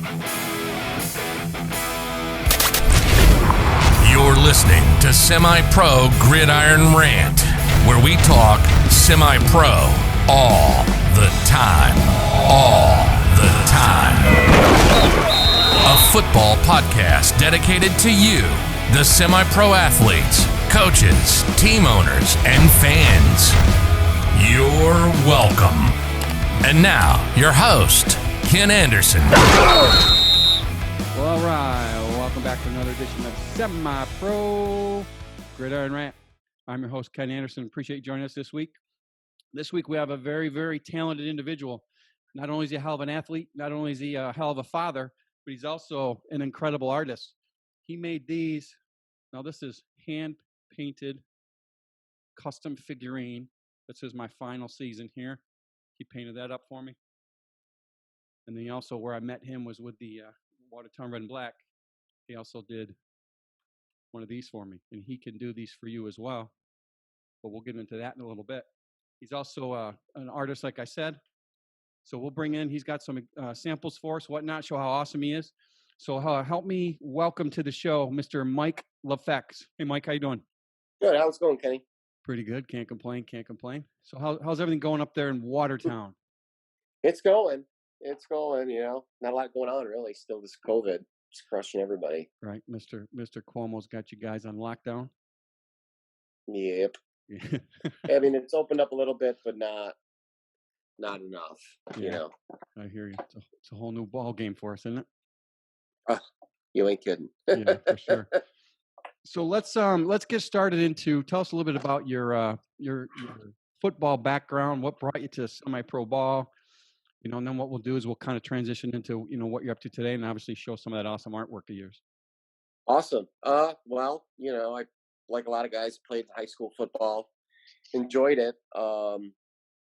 You're listening to Semi-Pro Gridiron Rant, where we talk semi-pro all the time. All the time. A football podcast dedicated to you, the semi-pro athletes, coaches, team owners, and fans. You're welcome. And now, your host, Ken Anderson. Well, all right. Welcome back to another edition of Semi-Pro Gridiron Rant. I'm your host, Ken Anderson. Appreciate you joining us this week. This week, we have a very, very talented individual. Not only is he a hell of an athlete, not only is he a hell of a father, but he's also an incredible artist. He made these. Now, this is hand-painted custom figurine. This is my final season here. He painted that up for me. And then he also, where I met him was with the Watertown Red and Black. He also did one of these for me, and he can do these for you as well. But we'll get into that in a little bit. He's also an artist, like I said. So we'll bring in, he's got some samples for us, whatnot, show how awesome he is. So help me welcome to the show, Mr. Mike Lafex. Hey, Mike, how you doing? Good. How's it going, Kenny? Pretty good. Can't complain. So how's everything going up there in Watertown? It's going. You know, not a lot going on really. Still, this COVID is crushing everybody. Right, Mr. Cuomo's got you guys on lockdown. Yep. I mean, it's opened up a little bit, but not enough. Yeah, you know. I hear you. It's a whole new ball game for us, isn't it? You ain't kidding. Yeah, for sure. So let's get started into. Tell us a little bit about your football background. What brought you to semi-pro ball? You know, and then what we'll do is we'll kind of transition into, you know, what you're up to today, and obviously show some of that awesome artwork of yours. Awesome. Well, you know, I, like a lot of guys, played high school football, enjoyed it.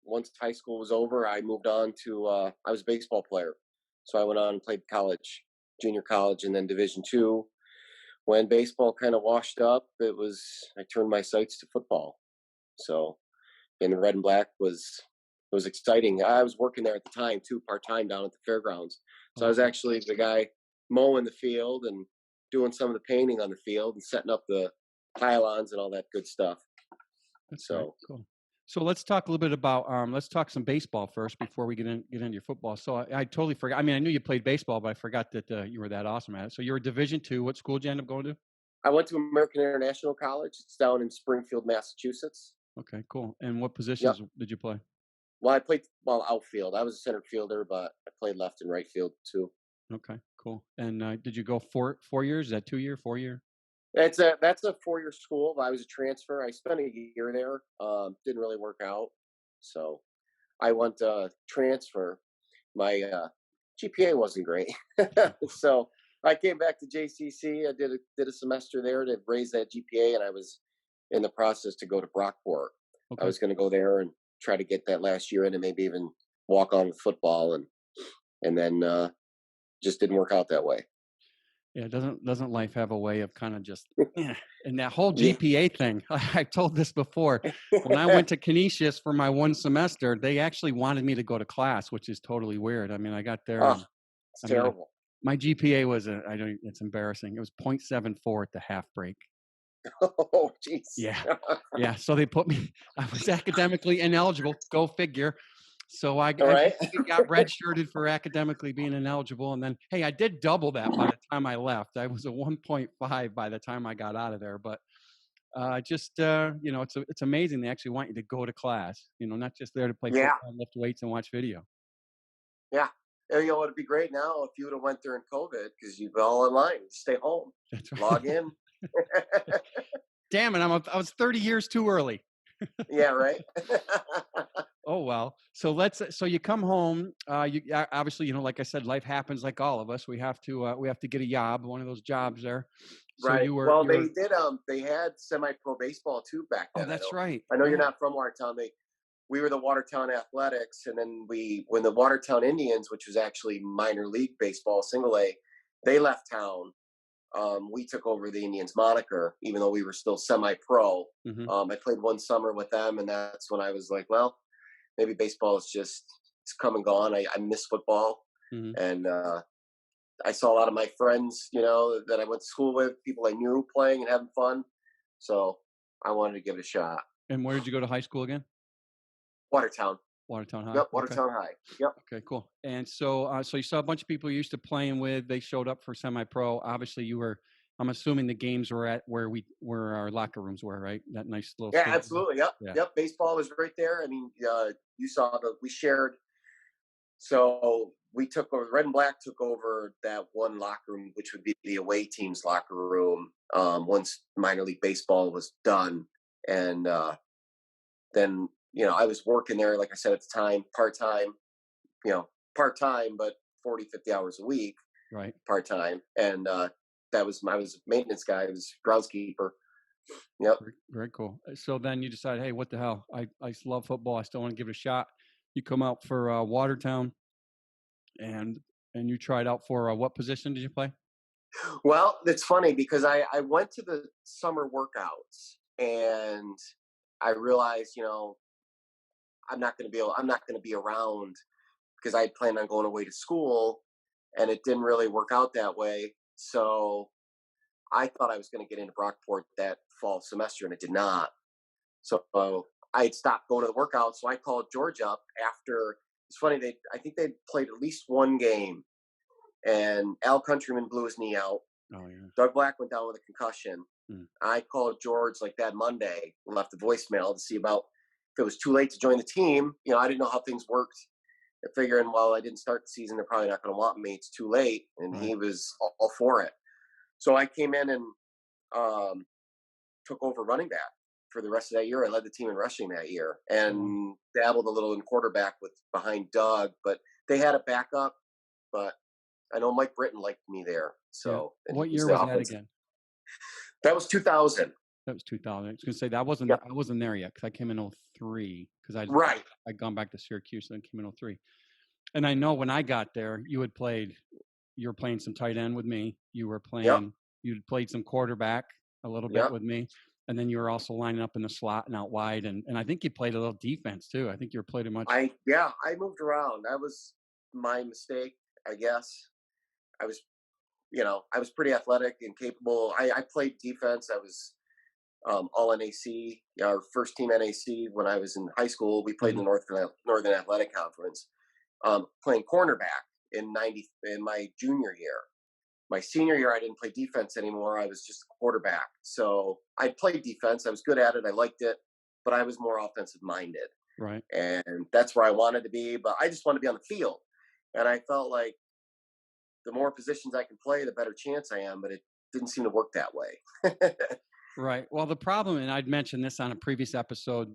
Once high school was over, I moved on to, I was a baseball player. So I went on and played college, junior college, and then Division II. When baseball kind of washed up, I turned my sights to football. So, and the red and black was exciting. I was working there at the time too, part-time down at the fairgrounds. So I was actually the guy mowing the field and doing some of the painting on the field and setting up the pylons and all that good stuff. That's so cool. So let's talk a little bit about let's talk some baseball first before we get into your football. So I totally forgot. I mean, I knew you played baseball, but I forgot that you were that awesome at it. So you were Division II. What school did you end up going to? I went to American International College. It's down in Springfield, Massachusetts. Okay, cool. And what positions did you play? Well, I played outfield. I was a center fielder, but I played left and right field too. Okay, cool. And did you go 4 years? Is that 2 year, 4 year? That's a 4-year school. I was a transfer. I spent a year there. Didn't really work out, so I went transfer. My GPA wasn't great, so I came back to JCC. I did a semester there to raise that GPA, and I was in the process to go to Brockport. Okay. I was going to go there and try to get that last year in, and maybe even walk on with football, and then just didn't work out that way. Yeah, doesn't life have a way of kind of just, and that whole GPA thing, I told this before, when I went to Canisius for my one semester, they actually wanted me to go to class, which is totally weird. I mean, I got there. It's terrible. My GPA was, it's embarrassing. It was 0.74 at the half break. Oh, jeez. Yeah. So they put me, I was academically ineligible, go figure. So I got redshirted for academically being ineligible. And then, hey, I did double that by the time I left. I was a 1.5 by the time I got out of there. But you know, it's amazing. They actually want you to go to class, you know, not just there to play football, lift weights and watch video. Yeah. You know, it'd be great now if you would have went there in COVID because you'd be all online. Stay home. That's right. Log in. Damn it. I was 30 years too early. Yeah, right. Oh, well. So you come home, you obviously, you know, like I said, life happens like all of us. We have to get a job, one of those jobs there. So right. They had semi-pro baseball too back then. Oh, that's right. I know you're not from Watertown. We were the Watertown Athletics. And then when the Watertown Indians, which was actually minor league baseball, single A, they left town. We took over the Indians moniker, even though we were still semi-pro. Mm-hmm. I played one summer with them, and that's when I was like, well, maybe baseball is it's come and gone. I miss football. Mm-hmm. And I saw a lot of my friends, that I went to school with, people I knew playing and having fun. So I wanted to give it a shot. And where did you go to high school again? Watertown. Watertown High. Yep, Okay. Watertown High. Yep. Okay, cool. And so, so you saw a bunch of people you used to playing with. They showed up for semi-pro. Obviously, you were. I'm assuming the games were at where our locker rooms were, right? That nice little. Yeah, stadium. absolutely. Yep. Yeah. Yep. Baseball was right there. I mean, you saw we shared. So we took over. Red and Black took over that one locker room, which would be the away team's locker room. Once minor league baseball was done, and then I was working there, like I said at the time, part-time, but 40, 50 hours a week, right? Part-time. And I was a maintenance guy. I was groundskeeper. Yep. Very cool. So then you decide, hey, what the hell? I love football. I still want to give it a shot. You come out for Watertown, and you tried out for what position did you play? Well, it's funny because I went to the summer workouts and I realized, I'm not going to be around because I had planned on going away to school, and it didn't really work out that way. So I thought I was going to get into Brockport that fall semester, and it did not. So I had stopped going to the workouts. So I called George up after. It's funny. I think they'd played at least one game, and Al Countryman blew his knee out. Oh yeah. Doug Black went down with a concussion. I called George like that Monday and left a voicemail to see about if it was too late to join the team. I didn't know how things worked. I figuring, well, I didn't start the season, they're probably not going to want me. It's too late, and he was all for it. So I came in and took over running back for the rest of that year. I led the team in rushing that year and dabbled a little in quarterback behind Doug, but they had a backup. But I know Mike Britton liked me there. So what year was that again? That was 2000. That was 2000. I was going to say that wasn't. I wasn't there yet because I came in 2003 because I'd gone back to Syracuse and came in 2003. And I know when I got there, you were playing some tight end with me. You were playing. You'd played some quarterback a little bit with me, and then you were also lining up in the slot and out wide. And I think you played a little defense too. I think you were played much. I moved around. That was my mistake, I guess. I was pretty athletic and capable. I played defense. I was all NAC, our first team NAC when I was in high school. We played in the Northern Athletic Conference, playing cornerback in my junior year. My senior year, I didn't play defense anymore. I was just a quarterback. So I played defense. I was good at it. I liked it, but I was more offensive minded. Right. And that's where I wanted to be, but I just wanted to be on the field. And I felt like the more positions I can play, the better chance I am, but it didn't seem to work that way. Right. Well, the problem, and I'd mentioned this on a previous episode,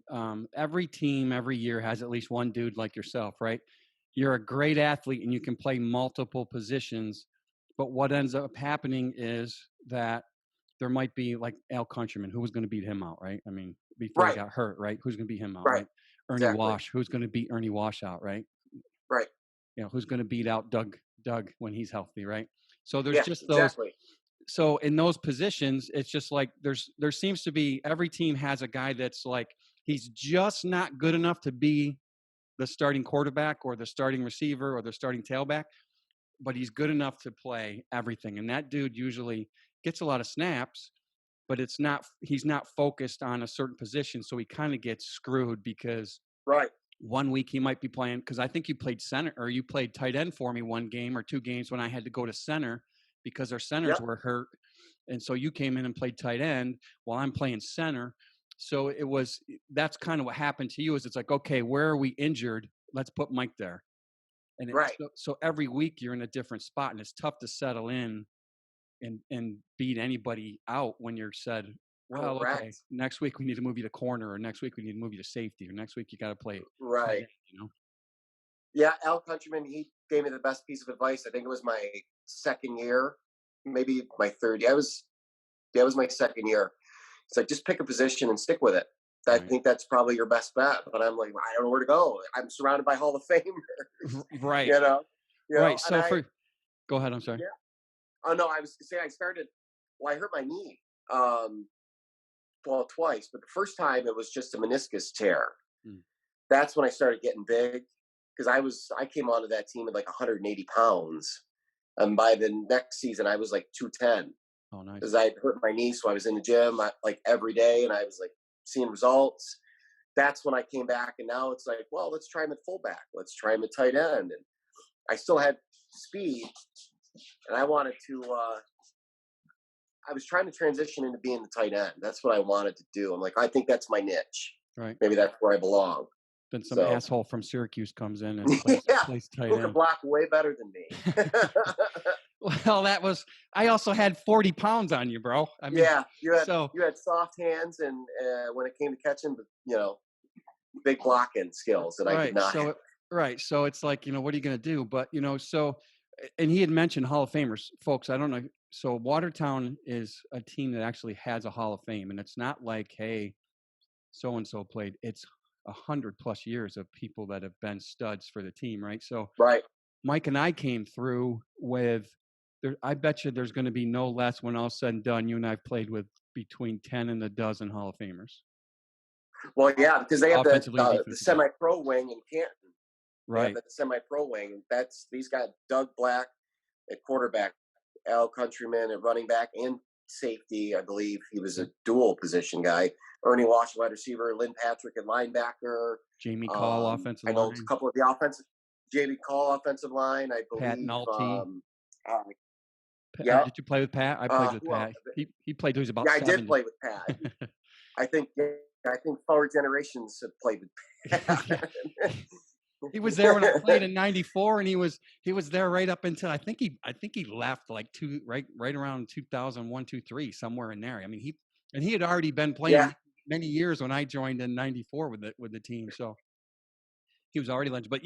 every team every year has at least one dude like yourself, right? You're a great athlete and you can play multiple positions, but what ends up happening is that there might be like Al Countryman, who was going to beat him out, right? I mean, before he got hurt, right? Who's going to beat him out, right? Ernie Wash, who's going to beat Ernie Wash out, right? Right. Who's going to beat out Doug when he's healthy, right? So there's just those. Exactly. So in those positions, it's just like there seems to be every team has a guy that's like he's just not good enough to be the starting quarterback or the starting receiver or the starting tailback, but he's good enough to play everything. And that dude usually gets a lot of snaps, but he's not focused on a certain position, so he kind of gets screwed because one week he might be playing, because I think you played center or you played tight end for me one game or two games when I had to go to center because our centers were hurt. And so you came in and played tight end while I'm playing center. So that's kind of what happened to you is it's like, okay, where are we injured? Let's put Mike there. And so every week you're in a different spot and it's tough to settle in and beat anybody out when you're said, well, okay, next week we need to move you to corner, or next week we need to move you to safety, or next week you got to play. Right. Yeah, Al Countryman, he gave me the best piece of advice. I think it was my second year, maybe my third. That was my second year. It's like, just pick a position and stick with it. I think that's probably your best bet. But I'm like, I don't know where to go. I'm surrounded by Hall of Famers. Right. Right. So go ahead. I'm sorry. Yeah. Oh no, I was saying I started. Well, I hurt my knee. Twice, but the first time it was just a meniscus tear. That's when I started getting big, because I came onto that team at like 180 pounds, And by the next season, I was like 210. Oh, nice. Because I had hurt my knee, so I was in the gym like every day, and I was like seeing results. That's when I came back, and now it's like, well, let's try him at fullback. Let's try him at tight end. And I still had speed, and I wanted to. I was trying to transition into being the tight end. That's what I wanted to do. I'm like, I think that's my niche. Right. Maybe that's where I belong. Then some asshole from Syracuse comes in and plays tight end. Who could block way better than me. Well, I also had 40 pounds on you, bro. I mean, yeah, you had soft hands, and when it came to catching, big blocking skills that I did not have. Right. So it's like, what are you going to do? But, and he had mentioned Hall of Famers, folks. I don't know. So Watertown is a team that actually has a Hall of Fame, and it's not like, hey, so-and-so played. It's 100+ years of people that have been studs for the team. Right. So right. Mike and I came through with, I bet you there's going to be no less when all's said and done. You and I have played with between 10 and a dozen Hall of Famers. Well, yeah, because they have the semi-pro wing in Canton. Right. The semi-pro wing. These got Doug Black at quarterback, Al Countryman at running back and safety. I believe he was a dual position guy. Ernie Walsh, wide receiver. Lynn Patrick at linebacker. Jamie Call, offensive line. I know a couple of the offensive. Jamie Call, offensive line. I believe. Pat Nolte. Yeah. Did you play with Pat? I played with Pat. He played till he was about 70. I did play with Pat. I think forward generations have played with Pat. He was there when I played in '94, and he was there right up until I think he left like right around 2001, 2, 3, somewhere in there. I mean, he had already been playing many years when I joined in '94 with the team, so he was already legend. But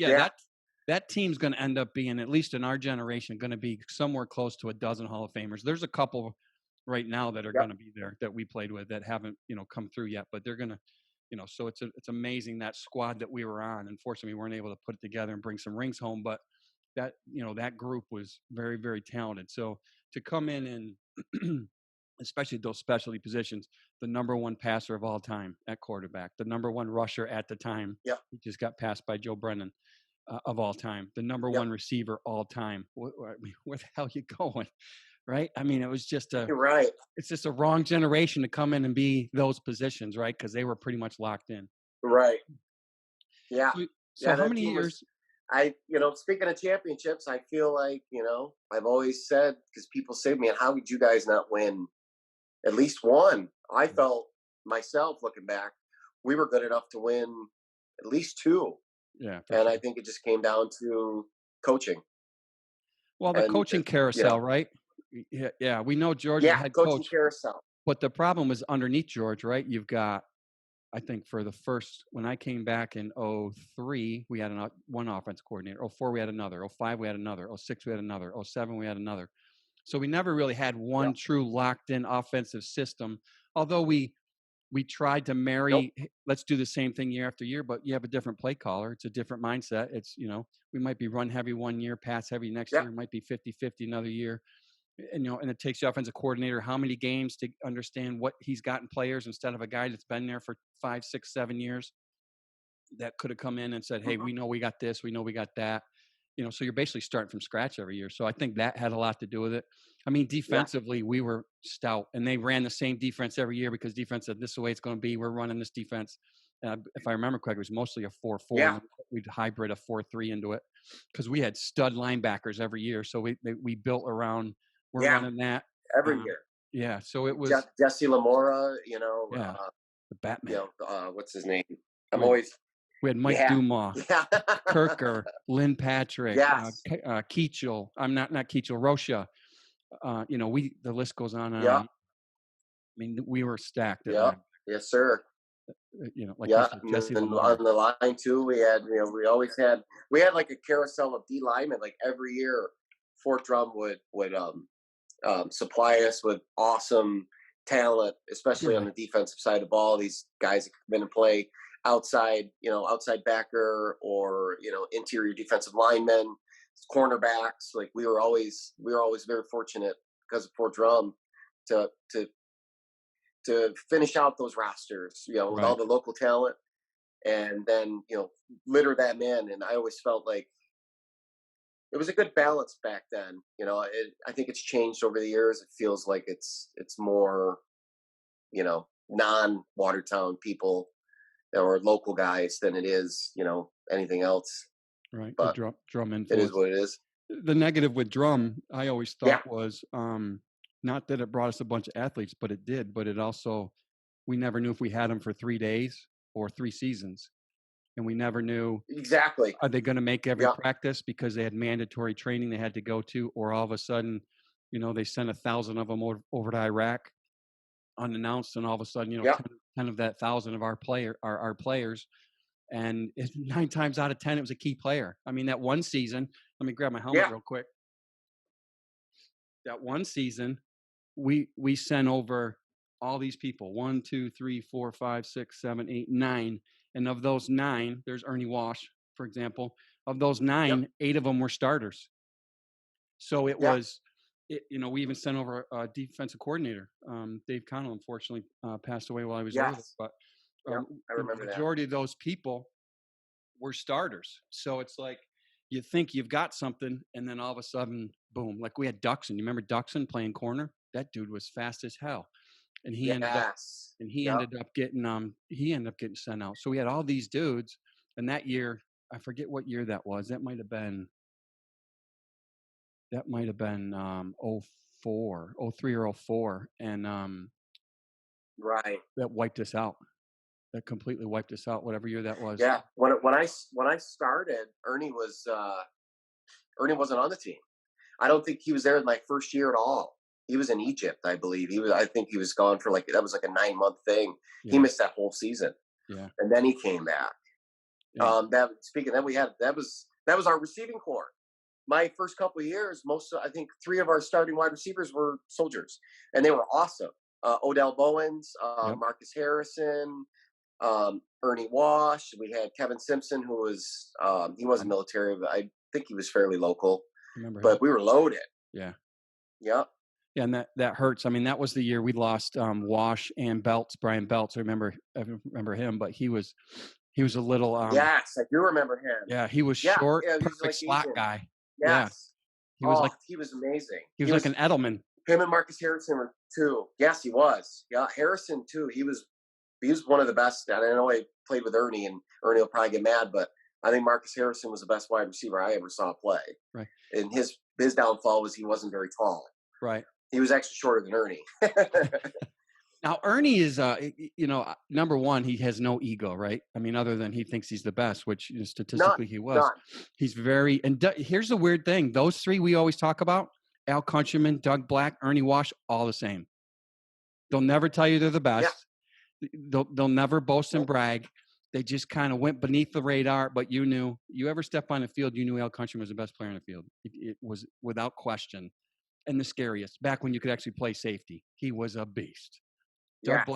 that team's going to end up being, at least in our generation, going to be somewhere close to a dozen Hall of Famers. There's a couple right now that are going to be there that we played with that haven't come through yet, but they're going to. So it's amazing, that squad that we were on. Unfortunately, we weren't able to put it together and bring some rings home, but that group was very, very talented. So to come in and especially those specialty positions, the number one passer of all time at quarterback, the number one rusher at the time, he just got passed by Joe Brennan, of all time, the number one receiver all time. Where the hell are you going? Right. I mean, it was just You're right. It's just a wrong generation to come in and be those positions, right? Because they were pretty much locked in. Right. Yeah. So how many years? Speaking of championships, I feel like, I've always said, because people say, man, how would you guys not win at least one? I felt myself, looking back, we were good enough to win at least two. Yeah. And I think it just came down to coaching. Well, the coaching carousel, right? Yeah, we know George is head coach. Carousel. But the problem was underneath George, right? You've got, I think when I came back in 2003, we had one offense coordinator. 2004, we had another. 2005, we had another. 2006, we had another. 2007, we had another. So we never really had one true locked-in offensive system, although we tried to marry, let's do the same thing year after year, but you have a different play caller. It's a different mindset. It's, we might be run heavy one year, pass heavy next year. It might be 50-50 another year. And, and it takes the offensive coordinator how many games to understand what he's got in players instead of a guy that's been there for 5, 6, 7 years that could have come in and said, hey, we know we got this, we know we got that. So you're basically starting from scratch every year. So I think that had a lot to do with it. I mean, defensively, we were stout, and they ran the same defense every year because defense said, this is the way it's going to be. We're running this defense. If I remember correctly, it was mostly a 4-4. Yeah. We'd hybrid a 4-3 into it because we had stud linebackers every year. So we built around, we're running that. Every year. Yeah. So it was Jesse Lamora, the Batman. What's his name? We had Mike Dumas, Kirker, Lynn Patrick, Keachel. I'm not Keachel, Rocha. The list goes on and on. I mean, we were stacked. Yeah. Yes, sir. Jesse and Lamar. On the line too, we had, we had like a carousel of D linemen. Like every year, Fort Drum would supply us with awesome talent, especially on the defensive side of the ball. These guys that come in and play outside backer or interior defensive linemen, cornerbacks. Like we were always very fortunate because of Fort Drum to finish out those rosters, with all the local talent, and then litter them in. And I always felt like it was a good balance back then. You know, I think it's changed over the years. It feels like it's more, you know, non-Watertown people or local guys than it is, you know, anything else. Right. But The drum it is influence. what it is. The negative with drum, I always Yeah. thought was not that it brought us a bunch of athletes, but it did. But it also, we never knew if we had them for 3 days or 3 seasons. And we never knew, Exactly. are they going to make every Yeah. practice because they had mandatory training they had to go to, or all of a sudden, you know, they sent 1,000 of them over to Iraq unannounced, and all of a sudden, you know, Yeah. 10 of that 1,000 of our players, and 9 times out of 10 it was a key player. I mean, that one season, let me grab my helmet Yeah. real quick. That one season, we sent over all these people, 1, 2, 3, 4, 5, 6, 7, 8, 9. And of those 9, there's Ernie Walsh, for example. Of those 9, 8 of them were starters. So it was, you know, we even sent over a defensive coordinator. Dave Connell, unfortunately, passed away while I was over there. But I remember the majority of those people were starters. So it's like, you think you've got something, and then all of a sudden, boom. Like we had Duxon. You remember Duxon playing corner? That dude was fast as hell. And he ended up getting sent out. So we had all these dudes, and that year, I forget what year that was. That might have been 04, 03 or 04, and Right. that wiped us out. That completely wiped us out. Whatever year that was. Yeah. When I started, Ernie wasn't on the team. I don't think he was there in my first year at all. He was in Egypt, I believe. I think he was gone for that was like a 9-month thing. Yeah. He missed that whole season. Yeah. And then he came back. Yeah. That was our receiving corps. My first couple of years, I think 3 of our starting wide receivers were soldiers, and they were awesome. Odell Bowens, Marcus Harrison, Ernie Walsh. We had Kevin Simpson, who was he wasn't military, but I think he was fairly local. But we were loaded. Yeah. Yep. Yeah, and that hurts. I mean, that was the year we lost Wash and Brian Belts. I remember him, but he was a little. Yes, I do remember him. Yeah, he was short, he was perfect like slot Asian. guy. Yes. Yeah. He was amazing. He was like an Edelman. Him and Marcus Harrison were too. Yes, he was. Yeah, Harrison too. He was one of the best. And I know I played with Ernie, and Ernie will probably get mad, but I think Marcus Harrison was the best wide receiver I ever saw play. Right. And his downfall was he wasn't very tall. Right. He was actually shorter than Ernie. Now, Ernie is, number one, he has no ego, right? I mean, other than he thinks he's the best, which statistically he was. None. He's very, and here's the weird thing. Those 3 we always talk about, Al Countryman, Doug Black, Ernie Walsh, all the same. They'll never tell you they're the best. Yeah. They'll never boast and brag. They just kind of went beneath the radar, but you ever step on the field, you knew Al Countryman was the best player on the field. It was without question. And the scariest, back when you could actually play safety. He was a beast. Doug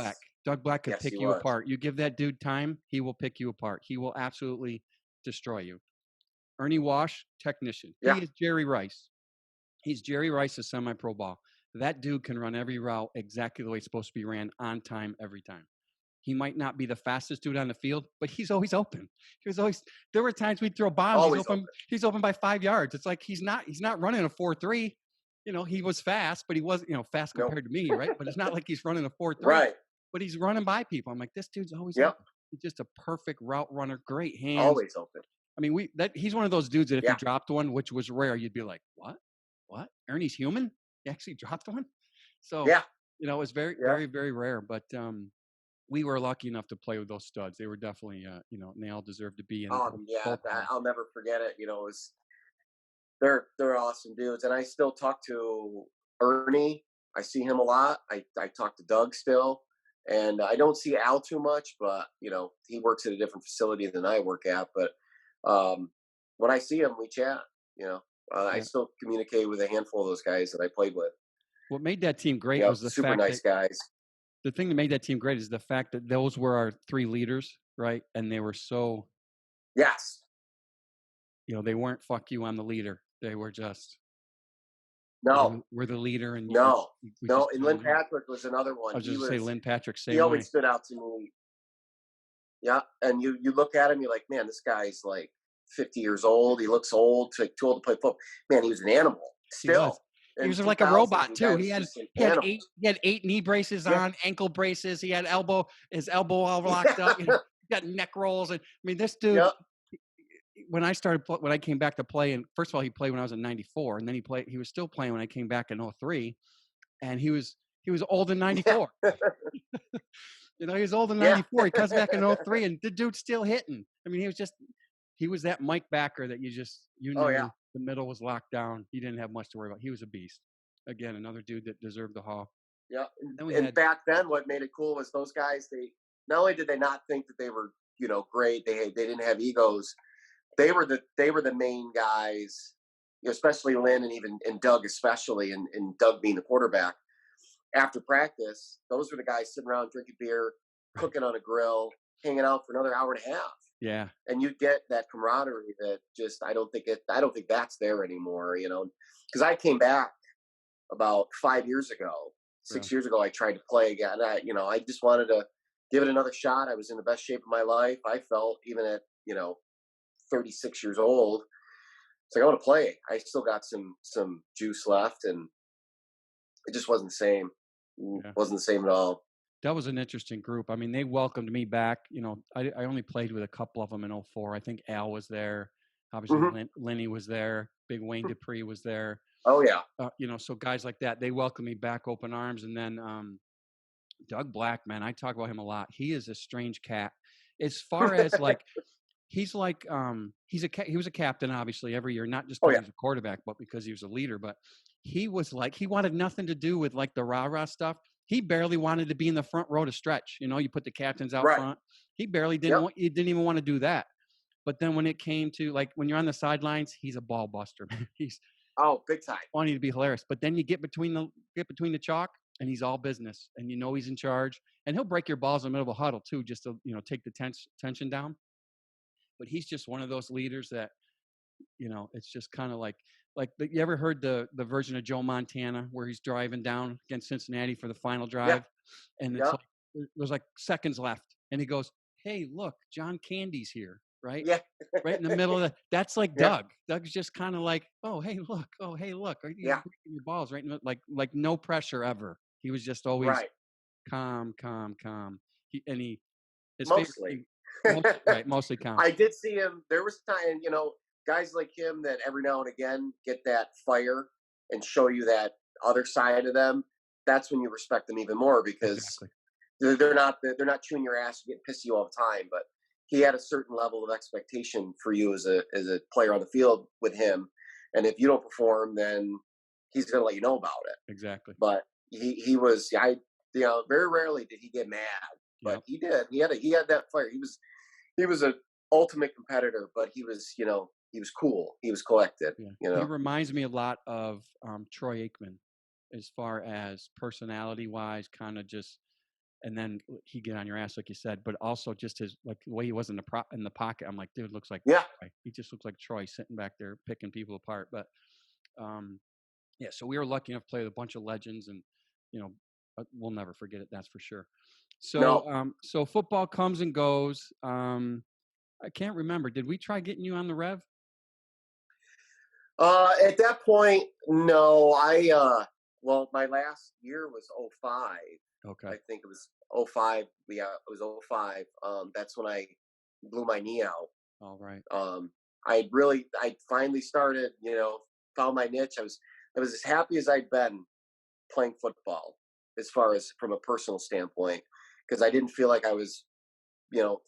Black could pick you apart. You give that dude time, he will pick you apart. He will absolutely destroy you. Ernie Walsh, technician. Yeah. He is Jerry Rice. He's Jerry Rice of semi-pro ball. That dude can run every route exactly the way it's supposed to be ran, on time, every time. He might not be the fastest dude on the field, but he's always open. There were times we'd throw bombs. He's open by 5 yards. It's like he's not running a 4.3. You know, he was fast, but he wasn't, fast compared to me, right? But it's not like he's running a 4.3. Right. But he's running by people. I'm like, this dude's always open. He's just a perfect route runner, great hands. Always open. I mean, he's one of those dudes that if he dropped one, which was rare, you'd be like, what? Ernie's human? He actually dropped one? So, it was very, very, very rare. But we were lucky enough to play with those studs. They were definitely, and they all deserved to be in. I'll never forget it. They're awesome dudes, and I still talk to Ernie. I see him a lot. I talk to Doug still, and I don't see Al too much, but he works at a different facility than I work at. But when I see him, we chat. I still communicate with a handful of those guys that I played with. What made that team great was the super fact nice guys. The thing that made that team great is the fact that those were our 3 leaders, right? And they were so. Yes. They weren't fuck you, I'm the leader. They were just. No. We're the leader. And no. And Lynn Patrick was another one. I was just going to say Lynn Patrick. He always stood out to me. Yeah. And you look at him, you're like, man, this guy's like, 50 years old. He looks old, too old to play football. Man, he was an animal. He was. Still, He in was like a 2000, robot the too. guy was just an He had animal. eight knee braces Yeah. on, ankle braces. He had his elbow all locked up. He got neck rolls. And I mean, this dude. Yep. When I came back to play, and first of all, he played when I was in '94, and then he was still playing when I came back in '03, and he was old in '94. He was old in '94. He comes back in '03, and the dude's still hitting. I mean, he was that Mike Backer that you knew Oh, yeah. the middle was locked down. He didn't have much to worry about. He was a beast. Again, another dude that deserved the Hall. Yeah. And back then, what made it cool was those guys, they not only did they not think that they were, great, they didn't have egos. They were the main guys, especially Lynn and Doug especially, and Doug being the quarterback. After practice, those were the guys sitting around drinking beer, cooking on a grill, hanging out for another hour and a half. Yeah. And you get that camaraderie that just I don't think that's there anymore, because I came back about 5 years ago, 6 years ago. I tried to play again. I just wanted to give it another shot. I was in the best shape of my life. I felt, even at 36 years old. It's like, I want to play. I still got some juice left, and it just wasn't the same. Yeah. Wasn't the same at all. That was an interesting group. I mean, they welcomed me back. I only played with a couple of them in '04. I think Al was there. Obviously, Lenny was there. Big Wayne Dupree was there. Oh, yeah. So guys like that, they welcomed me back open arms. And then Doug Black, man, I talk about him a lot. He is a strange cat. As far as like, he was a captain, obviously, every year, not just because he was a quarterback, but because he was a leader. But he was like, he wanted nothing to do with like the rah-rah stuff. He barely wanted to be in the front row to stretch. You put the captains out front. He barely didn't he didn't even want to do that. But then when it came to, like, when you're on the sidelines, he's a ball buster, man. He's big time. Wanting to be hilarious. But then you get between the chalk, and he's all business, and he's in charge, and he'll break your balls in the middle of a huddle too, just to take the tension down. But he's just one of those leaders that, it's just kind of like you ever heard the version of Joe Montana where he's driving down against Cincinnati for the final drive, and it's like there's like seconds left, and he goes, "Hey, look, John Candy's here." Right? Yeah. Right in the middle of that's like Doug. Doug's just kind of like, "Oh, hey, look. Oh, hey, look. Are you breaking your balls?" Right? Like no pressure ever. He was just always calm. Mostly calm. I did see him. There was time, guys like him that every now and again get that fire and show you that other side of them. That's when you respect them even more, because they're not chewing your ass and getting pissed at you all the time. But he had a certain level of expectation for you as a player on the field with him, and if you don't perform, then he's going to let you know about it. Exactly. But he was, very rarely did he get mad, but he did. He had that fire. He was an ultimate competitor, but he was cool. He was collected. He reminds me a lot of Troy Aikman, as far as personality wise, kind of just. And then he get on your ass, like you said, but also just his, like, the way he was in the pocket. I'm like, dude, looks like Troy. He just looks like Troy sitting back there picking people apart. But so we were lucky enough to play with a bunch of legends, and we'll never forget it. That's for sure. So so football comes and goes. I can't remember. Did we try getting you on the Rev? At that point, no. My last year was 05. Okay. I think it was 05. Yeah, it was 05. That's when I blew my knee out. All right. I finally started, found my niche. I was as happy as I'd been playing football, as far as from a personal standpoint, because I didn't feel like I was,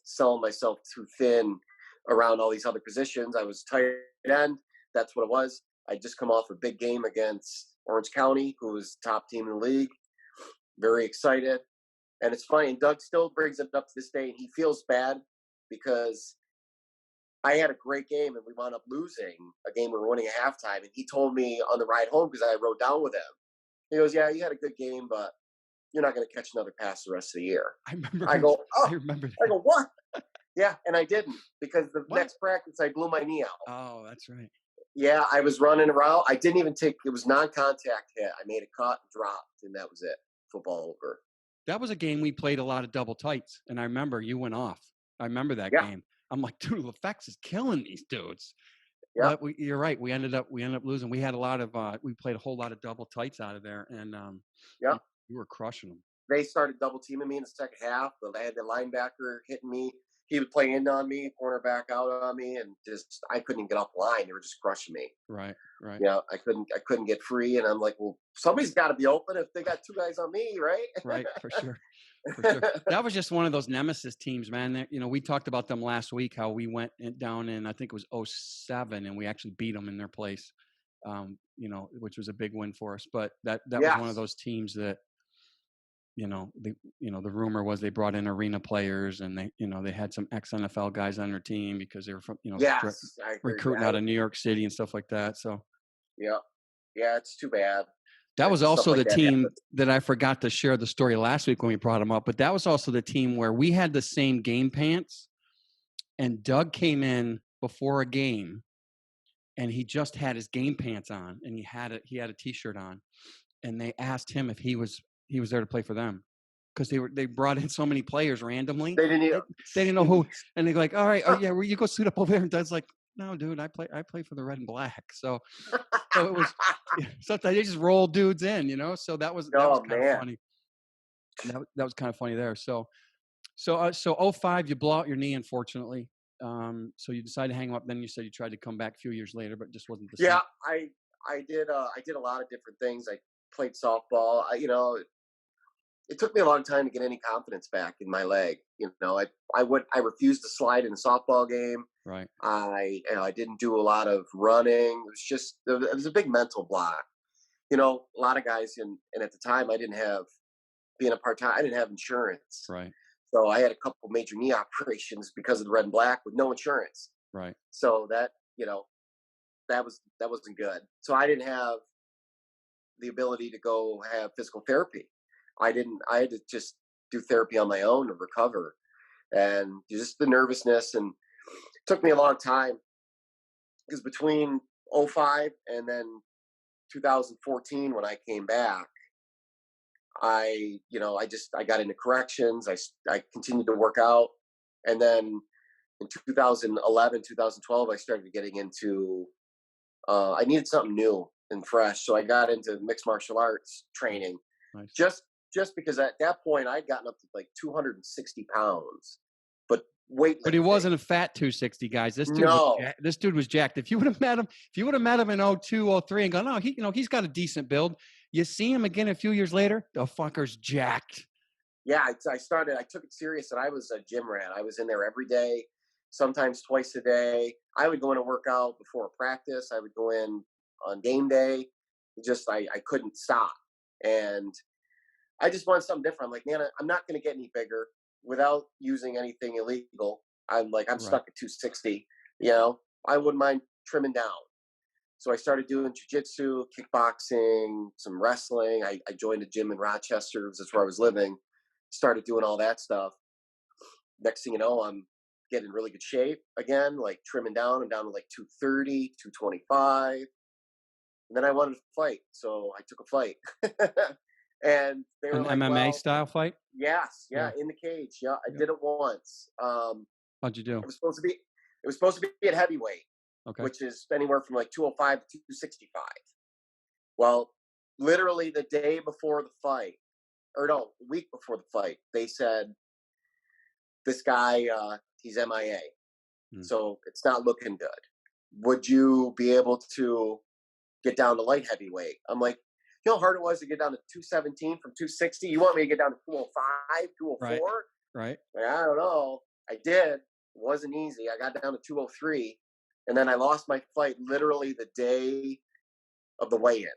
selling myself too thin around all these other positions. I was tight end. That's what it was. I'd just come off a big game against Orange County, who was top team in the league. Very excited. And it's funny, and Doug still brings it up to this day, and he feels bad because I had a great game and we wound up losing a game we were winning at halftime. And he told me on the ride home, because I rode down with him, he goes, "Yeah, you had a good game, but you're not going to catch another pass the rest of the year." I remember. I remember that. I go, "What?" Yeah, and I didn't, because the next practice I blew my knee out. Oh, that's right. Yeah, I was running around. I didn't even it was non-contact hit. I made a cut, dropped, and that was it. Football over. That was a game we played a lot of double tights, and I remember you went off. I remember that game. I'm like, dude, Lafex is killing these dudes. Yeah. But you're right. We ended up losing. We had a lot of we played a whole lot of double tights out of there, and Yeah. we were crushing them. They started double teaming me in the second half. But they had the linebacker hitting me. He would play in on me, cornerback out on me, and just I couldn't even get off the line. They were just crushing me. Right. Yeah, I couldn't get free, and I'm like, well, somebody's got to be open if they got two guys on me, right? Right, for sure. For sure. That was just one of those nemesis teams, man. We talked about them last week, how we went down in, I think it was 2007, and we actually beat them in their place, which was a big win for us. But that was one of those teams that, the rumor was they brought in arena players, and they had some ex-NFL guys on their team because they were from, recruiting out of New York City and stuff like that. So, yeah, it's too bad. That was also the team that I forgot to share the story last week when we brought them up, but that was also the team where we had the same game pants, and Doug came in before a game, and he just had his game pants on, and he had a t-shirt on, and they asked him if he was there to play for them because they brought in so many players randomly. They didn't know who, and they're like, all right, oh yeah, you go suit up over there, and Doug's like, no, dude, I play for the red and black. So it was sometimes they just roll dudes in, So that was kind of funny. That was kind of funny there. So 05, you blow out your knee, unfortunately. So you decided to hang up. Then you said you tried to come back a few years later, but it just wasn't the same. Yeah, I did a lot of different things. I played softball. It took me a long time to get any confidence back in my leg. I refused to slide in a softball game. Right. I didn't do a lot of running. It was a big mental block. A lot of guys and at the time I didn't have, being a part-time, I didn't have insurance. Right. So I had a couple major knee operations because of the red and black with no insurance. Right. So that wasn't good. So I didn't have the ability to go have physical therapy. I had to just do therapy on my own to recover, and just the nervousness, and it took me a long time because between 05 and then 2014 when I came back, I got into corrections. I continued to work out, and then in 2011, 2012, I started getting into. I needed something new and fresh, so I got into mixed martial arts training. Nice. Just because at that point I'd gotten up to like 260 pounds, but weightlifting. But he wasn't a fat 260, guys. This dude was jacked. If you would have met him in 02, 03 and gone, no, he's got a decent build. You see him again a few years later, the fucker's jacked. Yeah, I took it serious, and I was a gym rat. I was in there every day, sometimes twice a day. I would go in and work out before a practice. I would go in on game day. I couldn't stop. And I just wanted something different. I'm like, man, I'm not going to get any bigger without using anything illegal. I'm stuck at 260. I wouldn't mind trimming down. So I started doing jiu-jitsu, kickboxing, some wrestling. I joined a gym in Rochester. That's where I was living. Started doing all that stuff. Next thing you know, I'm getting in really good shape again, like trimming down. I'm down to like 230, 225. And then I wanted to fight. So I took a fight. And they were an MMA style fight? Yes, yeah, in the cage. Yeah, I did it once. How'd you do? It was supposed to be at heavyweight, which is anywhere from like 205 to 265. Well, literally the day before the fight, a week before the fight, they said this guy he's MIA, so it's not looking good. Would you be able to get down to light heavyweight? I'm like, you know how hard it was to get down to 217 from 260? You want me to get down to 205, 204? Right. Like, I don't know. I did. It wasn't easy. I got down to 203, and then I lost my fight literally the day of the weigh-in.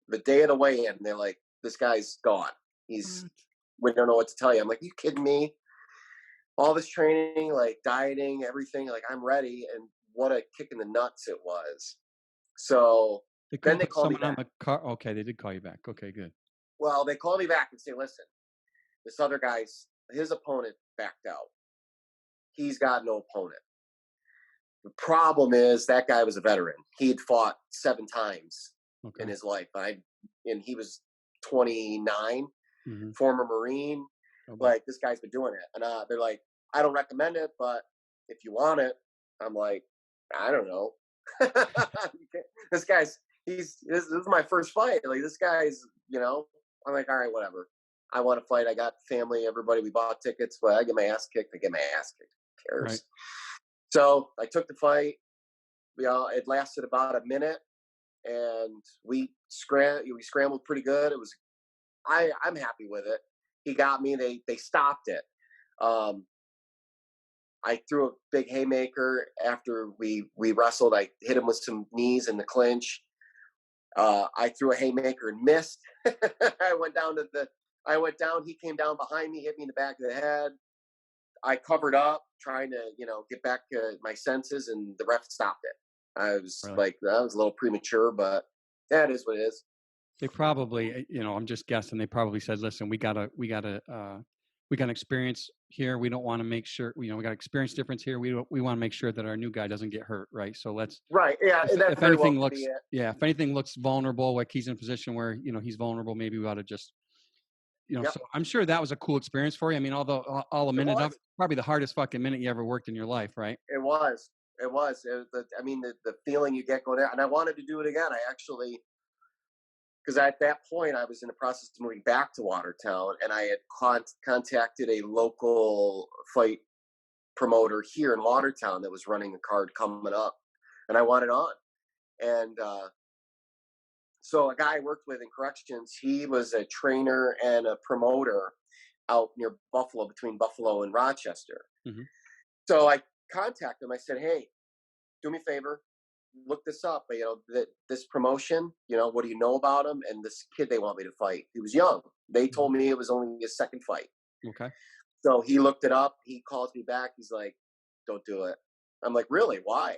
The day of the weigh-in, they're like, this guy's gone. We don't know what to tell you. I'm like, you kidding me? All this training, like dieting, everything, like I'm ready, and what a kick in the nuts it was. So then they called me back. On the car. Okay, they did call you back. Okay, good. Well, they called me back and say, listen, this other guy's, his opponent backed out. He's got no opponent. The problem is that guy was a veteran. He had fought 7 times in his life. And he was 29, former Marine. Like, this guy's been doing it. And they're like, I don't recommend it, but if you want it. I'm like, I don't know. This is my first fight. Like, this guy's, I'm like, all right, whatever. I want to fight. I got family, everybody. We bought tickets, but I get my ass kicked. I get my ass kicked. Who cares? Right. So I took the fight. It lasted about a minute, and we scrambled pretty good. It was, I'm happy with it. He got me. They stopped it. I threw a big haymaker after we wrestled. I hit him with some knees in the clinch. I threw a haymaker and missed. I went down. He came down behind me, hit me in the back of the head. I covered up, trying to, get back to my senses, and the ref stopped it. I was like, that was a little premature, but that is what it is. They probably, I'm just guessing. They probably said, "Listen, we got experience here. We don't want to make sure, we got experience difference here. We want to make sure that our new guy doesn't get hurt, right? So let's right, yeah. If anything looks vulnerable, like he's in a position where he's vulnerable, maybe we ought to just." So I'm sure that was a cool experience for you. I mean, although all a minute of it, probably the hardest fucking minute you ever worked in your life, right? It was. The feeling you get going there, and I wanted to do it again. I actually, because at that point I was in the process of moving back to Watertown, and I had contacted a local fight promoter here in Watertown that was running a card coming up, and I wanted on. And so a guy I worked with in corrections, he was a trainer and a promoter out near Buffalo, between Buffalo and Rochester. Mm-hmm. So I contacted him. I said, hey, do me a favor, look this up. This promotion, what do you know about him? And this kid they want me to fight, he was young. They told me it was only his second fight. Okay. So he looked it up. He calls me back. He's like, don't do it. I'm like, really? Why?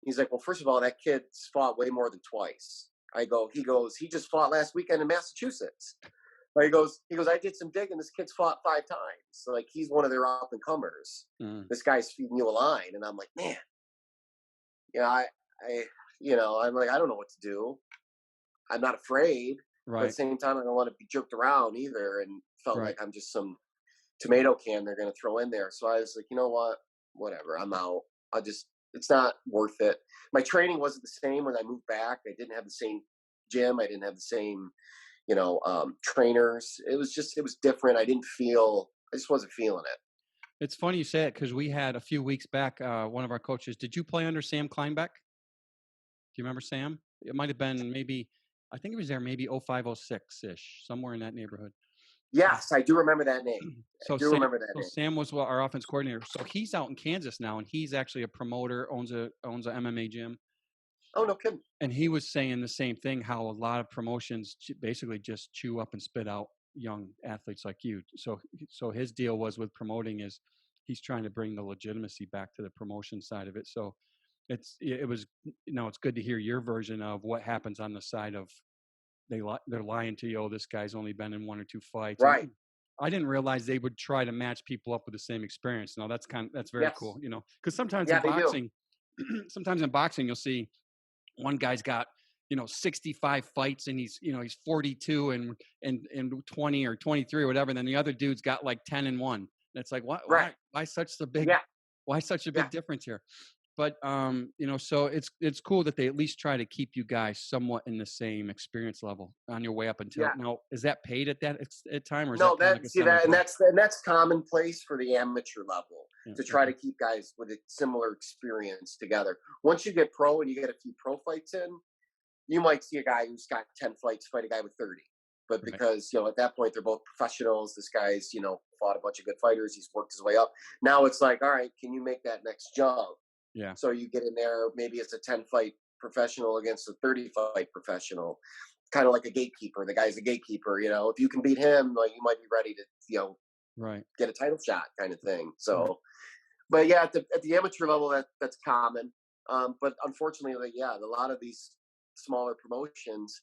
He's like, well, first of all, that kid's fought way more than twice. He goes, he just fought last weekend in Massachusetts. He goes, I did some digging. This kid's fought 5 times. So, like, he's one of their up and comers. Mm. This guy's feeding you a line. And I'm like, man, I'm like, I don't know what to do. I'm not afraid. Right. But at the same time, I don't want to be jerked around either. And felt like I'm just some tomato can they're going to throw in there. So I was like, you know what? Whatever. I'm out. It's not worth it. My training wasn't the same when I moved back. I didn't have the same gym. I didn't have the same, trainers. It was different. I just wasn't feeling it. It's funny you say it, because we had a few weeks back, one of our coaches, did you play under Sam Kleinbeck? Do you remember Sam? It might have been I think he was there maybe 05, 06-ish, somewhere in that neighborhood. Yes, I do remember that name. Remember that name. Sam was our offense coordinator. So he's out in Kansas now, and he's actually a promoter, owns a MMA gym. Oh, no kidding. And he was saying the same thing, how a lot of promotions basically just chew up and spit out young athletes like you. So his deal was with promoting is he's trying to bring the legitimacy back to the promotion side of it. So it's good to hear your version of what happens on the side of they're lying to you. Oh, this guy's only been in 1 or 2 fights. Right. And I didn't realize they would try to match people up with the same experience. No, that's very cool. Because sometimes in boxing, you'll see one guy's got 65 fights, and he's 42 and 20 or 23 or whatever. And then the other dude's got like 10 and 1. And it's like, why such a big difference here? But, so it's cool that they at least try to keep you guys somewhat in the same experience level on your way up until now. Is that paid at time? Or is no, that's commonplace for the amateur level to try to keep guys with a similar experience together. Once you get pro and you get a few pro fights in, you might see a guy who's got 10 fights fight a guy with 30. But because, at that point, they're both professionals. This guy's, fought a bunch of good fighters. He's worked his way up. Now it's like, all right, can you make that next jump? Yeah. So you get in there maybe as a 10-fight professional against a 30-fight professional, kind of like a gatekeeper. The guy's a gatekeeper. If you can beat him, like, you might be ready to, get a title shot, kind of thing. So, but yeah, at the amateur level, that's common. But unfortunately, a lot of these smaller promotions,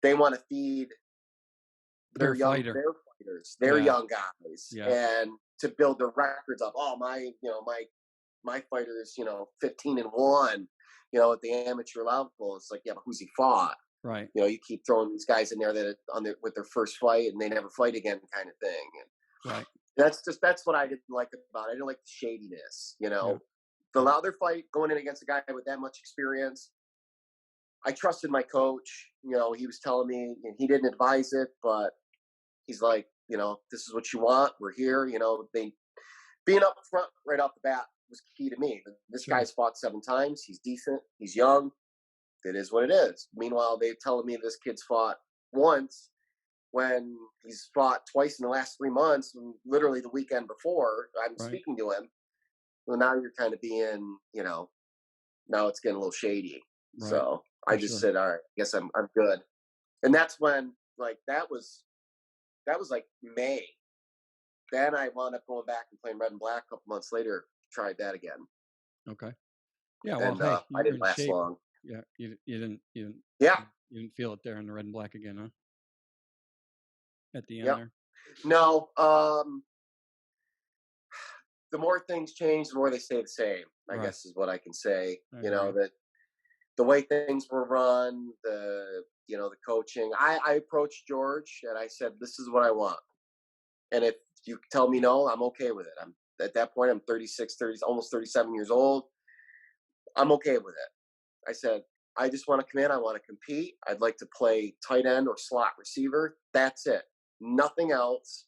they want to feed their fighters, their young guys, and to build their records up. Oh, my fighter is 15 and 1, at the amateur level. It's like, but who's he fought? Right. You keep throwing these guys in there with their first fight and they never fight again, kind of thing. And right. That's what I didn't like about it. I didn't like the shadiness. The other fight, going in against a guy with that much experience, I trusted my coach. He was telling me, and he didn't advise it, but he's like, this is what you want. We're here. Being up front right off the bat was key to me. This guy's fought 7 times. He's decent. He's young. It is what it is. Meanwhile, they're telling me this kid's fought once when he's fought twice in the last 3 months, literally the weekend before I'm speaking to him. Well, now you're kind of being, now it's getting a little shady. Right. So I just said, all right, I guess I'm good. And that's when, that was like May. Then I wound up going back and playing Red and Black a couple months later. Tried that again. Okay. Yeah. Well, and, I didn't last shape. long. Yeah. You didn't. You didn't feel it there in the Red and Black again, huh? At the end there. No. The more things change, the more they stay the same. I guess is what I can say. That the way things were run, the coaching. I approached George and I said, "This is what I want." And if you tell me no, I'm okay with it. I'm at that point, I'm 36, almost 37 years old. I'm okay with it. I said, I just want to come in. I want to compete. I'd like to play tight end or slot receiver. That's it. Nothing else.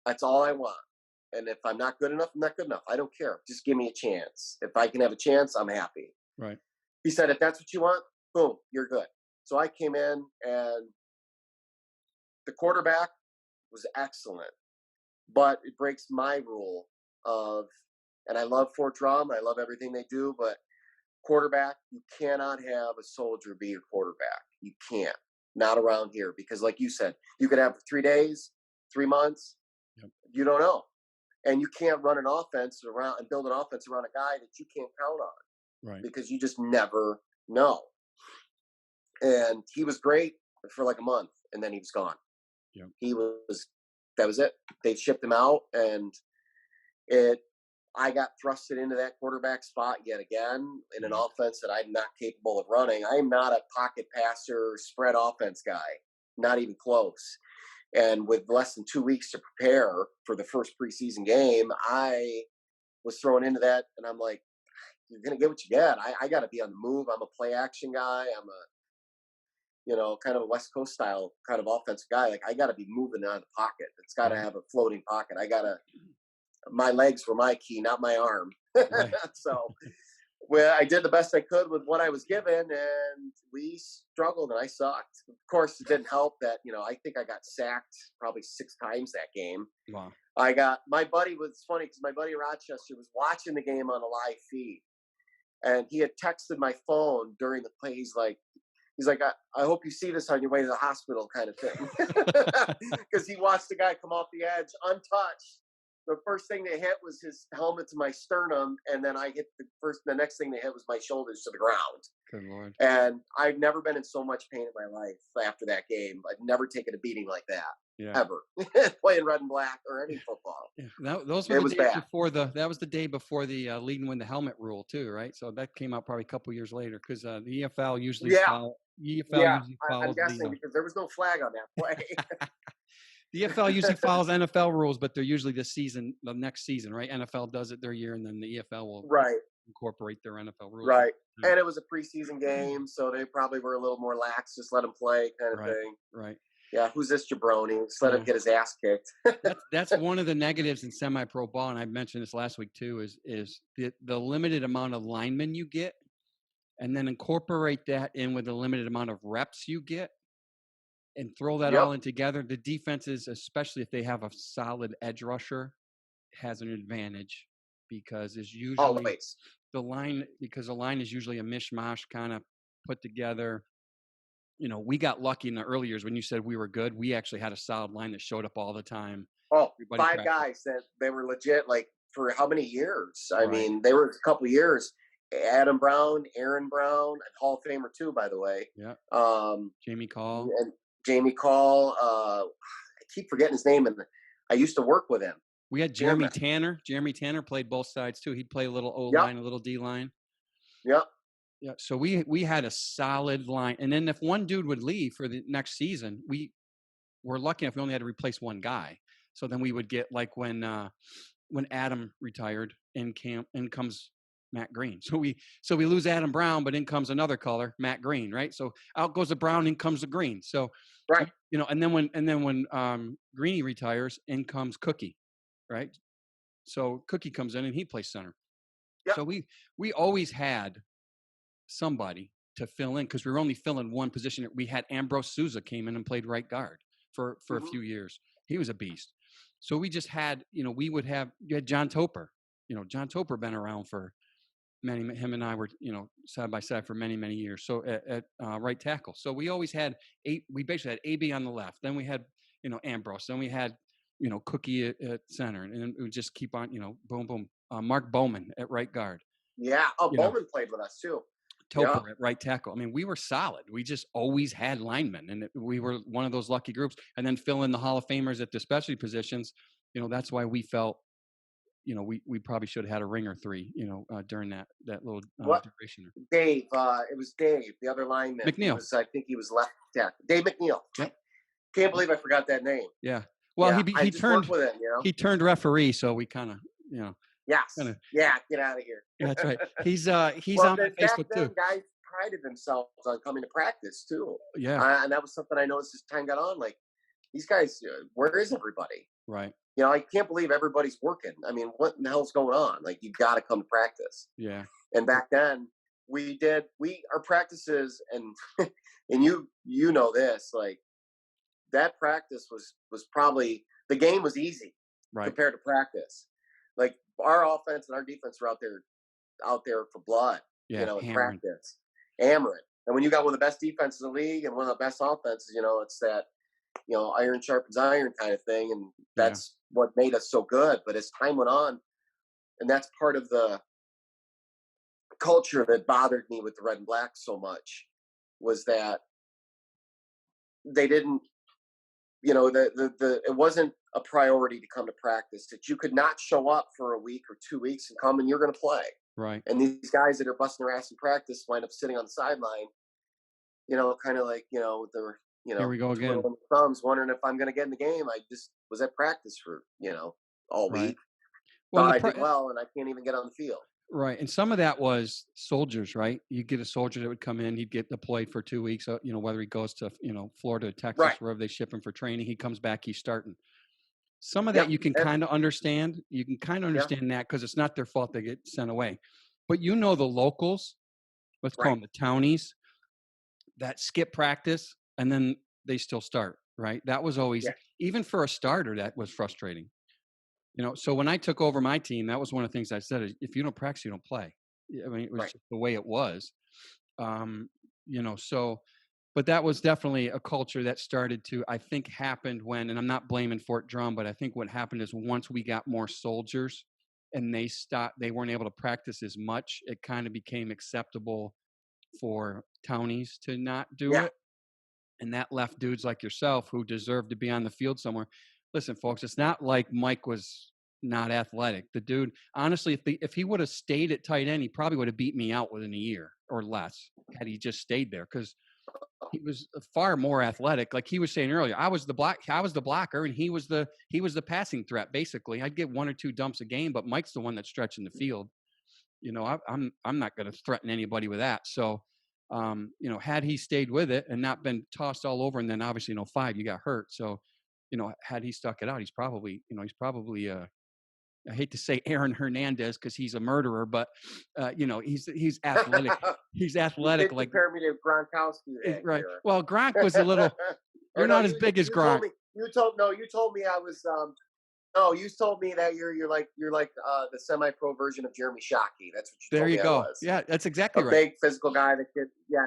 That's all I want. And if I'm not good enough, I'm not good enough. I don't care. Just give me a chance. If I can have a chance, I'm happy. Right. He said, if that's what you want, boom, you're good. So I came in, and the quarterback was excellent. But it breaks my rule of, and I love Fort Drum, I love everything they do, but quarterback, you cannot have a soldier be your quarterback. You can't. Not around here. Because like you said, you could have 3 days, 3 months. Yep. You don't know. And you can't run an offense around and build an offense around a guy that you can't count on. Right. Because you just never know. And he was great for like a month, and then he was gone. Yep. That was it. They shipped him out, and I got thrusted into that quarterback spot yet again in an offense that I'm not capable of running. I'm not a pocket passer, spread offense guy, not even close. And with less than 2 weeks to prepare for the first preseason game, I was thrown into that, and I'm like, you're going to get what you get. I got to be on the move. I'm a play action guy. I'm a kind of a West Coast style kind of offensive guy. Like, I got to be moving out of the pocket. It's got to have a floating pocket. My legs were my key, not my arm. Right. So, I did the best I could with what I was given, and we struggled, and I sucked. Of course, it didn't help that, I think I got sacked probably 6 times that game. Wow. My buddy was funny because my buddy Rochester was watching the game on a live feed, and he had texted my phone during the play. He's like, I hope you see this on your way to the hospital, kind of thing. Because he watched the guy come off the edge untouched. The first thing they hit was his helmet to my sternum, and then the next thing they hit was my shoulders to the ground. Good Lord. And I've never been in so much pain in my life after that game. I've never taken a beating like that, ever. Playing Red and Black or any football. Yeah. Those were the days before that was the day before the lead and win the helmet rule too, right? So that came out probably a couple years later, because the EFL usually usually follows. I'm guessing because there was no flag on that play. The EFL usually follows NFL rules, but they're usually the next season, right? NFL does it their year, and then the EFL will incorporate their NFL rules. Right. Yeah. And it was a preseason game, so they probably were a little more lax, just let him play kind of thing. Right. Yeah, who's this jabroni? Just let him get his ass kicked. That's one of the negatives in semi-pro ball, and I mentioned this last week too, is the limited amount of linemen you get, and then incorporate that in with the limited amount of reps you get. And throw that all in together. The defenses, especially if they have a solid edge rusher, has an advantage, because it's usually the line is usually a mishmash kind of put together. We got lucky in the early years when you said we were good. We actually had a solid line that showed up all the time. Oh, everybody 5 guys that they were legit, like, for how many years? I mean, they were a couple of years. Adam Brown, Aaron Brown, and Hall of Famer too, by the way. Yeah. Jamie Call. And Jamie Call, I keep forgetting his name, and I used to work with him. We had Jeremy Tanner. Jeremy Tanner played both sides too. He'd play a little O-line, a little D-line. Yep. Yeah. So we had a solid line. And then if one dude would leave for the next season, we were lucky enough we only had to replace one guy. So then we would get, like, when Adam retired, in comes Matt Green. So we lose Adam Brown, but in comes another color, Matt Green, right? So out goes the brown, in comes the green. So Right. and then when Greeny retires, in comes Cookie, right? So Cookie comes in and he plays center. Yep. So we always had somebody to fill in because we were only filling one position. We had Ambrose Souza came in and played right guard for a few years. He was a beast. So we just had, you had John Toper. John Toper been around for him and I were, side by side for many, many years. So at right tackle. So we always had we basically had AB on the left. Then we had, Ambrose. Then we had, Cookie at center. And it would just keep on, boom, boom. Mark Bowman at right guard. Yeah. Oh, Bowman played with us too. Toper at right tackle. I mean, we were solid. We just always had linemen, and we were one of those lucky groups. And then fill in the Hall of Famers at the specialty positions. That's why we felt, we probably should have had a ring or three, during that little duration. Dave, it was Dave, the other lineman. McNeil. I think he was left tackle. Dave McNeil. Yep. Can't believe I forgot that name. Yeah. Well, he turned with him, he turned referee, so we kind of, Yes. Kinda, yeah, get out of here. That's right. He's on my Facebook too. Guys prided themselves on coming to practice too. Yeah. And that was something I noticed as time got on. Like, these guys, where is everybody? Right. I can't believe everybody's working. I mean, what in the hell's going on? Like, you got to come to practice. Yeah. And back then, our practices, and and you know this, like, that practice was probably, the game was easy compared to practice. Like, our offense and our defense were out there for blood, in practice, hammering. And when you got one of the best defenses in the league and one of the best offenses, it's that, iron sharpens iron kind of thing. And that's what made us so good. But as time went on, and that's part of the culture that bothered me with the red and black so much, was that they didn't, it wasn't a priority to come to practice, that you could not show up for a week or 2 weeks and come and you're going to play. Right. And these guys that are busting their ass in practice wind up sitting on the sideline, kind of like, they're, here we go again. Thumbs, wondering if I'm going to get in the game. I just was at practice for, all week. Well, I did well, and I can't even get on the field. Right. And some of that was soldiers, right? You get a soldier that would come in, he'd get deployed for 2 weeks, whether he goes to, Florida, Texas, wherever they ship him for training, he comes back, he's starting. Some of that you can kind of understand. You can kind of understand that because it's not their fault they get sent away. But the locals, let's call them the townies, that skip practice and then they still start, right? That was always, even for a starter, that was frustrating. So when I took over my team, that was one of the things I said, if you don't practice, you don't play. I mean, it was just the way it was. But that was definitely a culture that started to, I think, happened when, and I'm not blaming Fort Drum, but I think what happened is once we got more soldiers and they weren't able to practice as much, it kind of became acceptable for townies to not do it. And that left dudes like yourself who deserved to be on the field somewhere. Listen, folks, it's not like Mike was not athletic. The dude, honestly, if he would have stayed at tight end, he probably would have beat me out within a year or less had he just stayed there, because he was far more athletic. Like he was saying earlier, I was the blocker, and he was the passing threat. Basically, I'd get 1 or 2 dumps a game, but Mike's the one that's stretching the field. I'm not going to threaten anybody with that. So, had he stayed with it and not been tossed all over, and then obviously 5 you got hurt. So, had he stuck it out, he's probably I hate to say Aaron Hernandez because he's a murderer, but he's athletic. He's athletic. You like compare me to Gronkowski, right? Well, Gronk was a little. You're not as big as Gronk. You told me I was. No, you told me that you're like the semi-pro version of Jeremy Shockey. That's what you told me. There you go. Yeah, that's exactly right. A big physical guy that could. Yeah.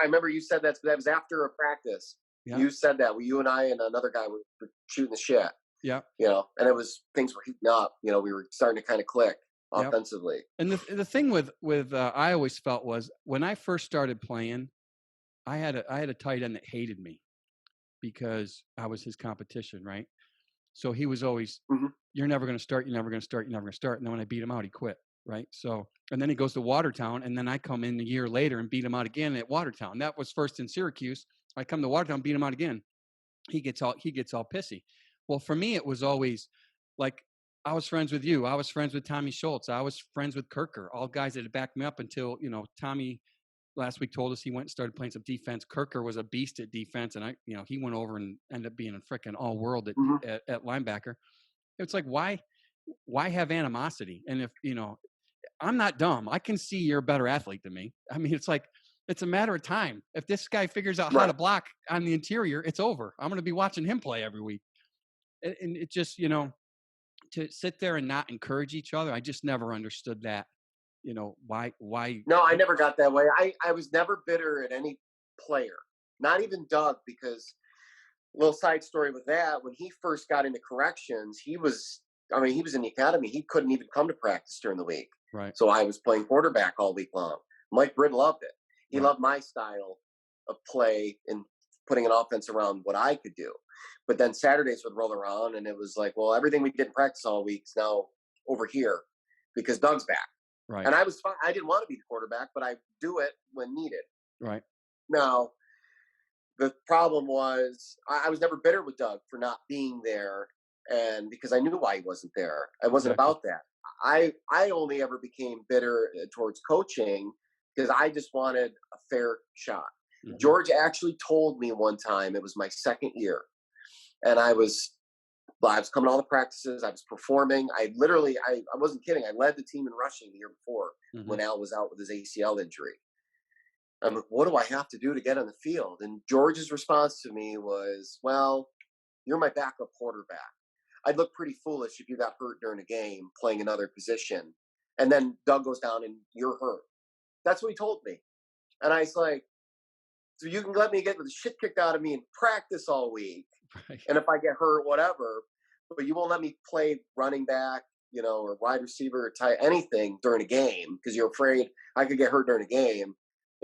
I remember you said that. But that was after a practice. Yeah. You said that. Well, you and I and another guy were shooting the shit. Yeah. And it was, things were heating up. We were starting to kind of click offensively. And the thing with I always felt was when I first started playing, I had a tight end that hated me because I was his competition, right? So he was always, you're never going to start, you're never going to start, you're never going to start. And then when I beat him out, he quit, right? So, and then he goes to Watertown, and then I come in a year later and beat him out again at Watertown. That was first in Syracuse. I come to Watertown, beat him out again. He gets all pissy. Well, for me, it was always like I was friends with you. I was friends with Tommy Schultz. I was friends with Kirker, all guys that had backed me up until, Tommy last week told us he went and started playing some defense. Kirker was a beast at defense, and he went over and ended up being a freaking all world at linebacker. It's like, why have animosity? And if, I'm not dumb. I can see you're a better athlete than me. I mean, it's like, it's a matter of time. If this guy figures out how to block on the interior, it's over. I'm going to be watching him play every week. And it just, to sit there and not encourage each other, I just never understood that. Why? No, I never got that way. I was never bitter at any player, not even Doug, because little side story with that, when he first got into corrections, he was in the academy. He couldn't even come to practice during the week. Right. So I was playing quarterback all week long. Mike Britt loved it. He loved my style of play and putting an offense around what I could do. But then Saturdays would roll around and it was like, well, everything we did in practice all week is now over here because Doug's back. Right. And I was fine. I didn't want to be the quarterback, but I do it when needed. Right. Now, the problem was I was never bitter with Doug for not being there, and because I knew why he wasn't there. It wasn't about that. I only ever became bitter towards coaching because I just wanted a fair shot. Mm-hmm. George actually told me one time, it was my second year, and I was coming to all the practices. I was performing. I wasn't kidding. I led the team in rushing the year before when Al was out with his ACL injury. I'm like, what do I have to do to get on the field? And George's response to me was, well, you're my backup quarterback. I'd look pretty foolish if you got hurt during a game playing another position. And then Doug goes down and you're hurt. That's what he told me. And I was like, so you can let me get the shit kicked out of me in practice all week. Right. And if I get hurt, whatever, but you won't let me play running back, or wide receiver or tight anything during a game because you're afraid I could get hurt during a game.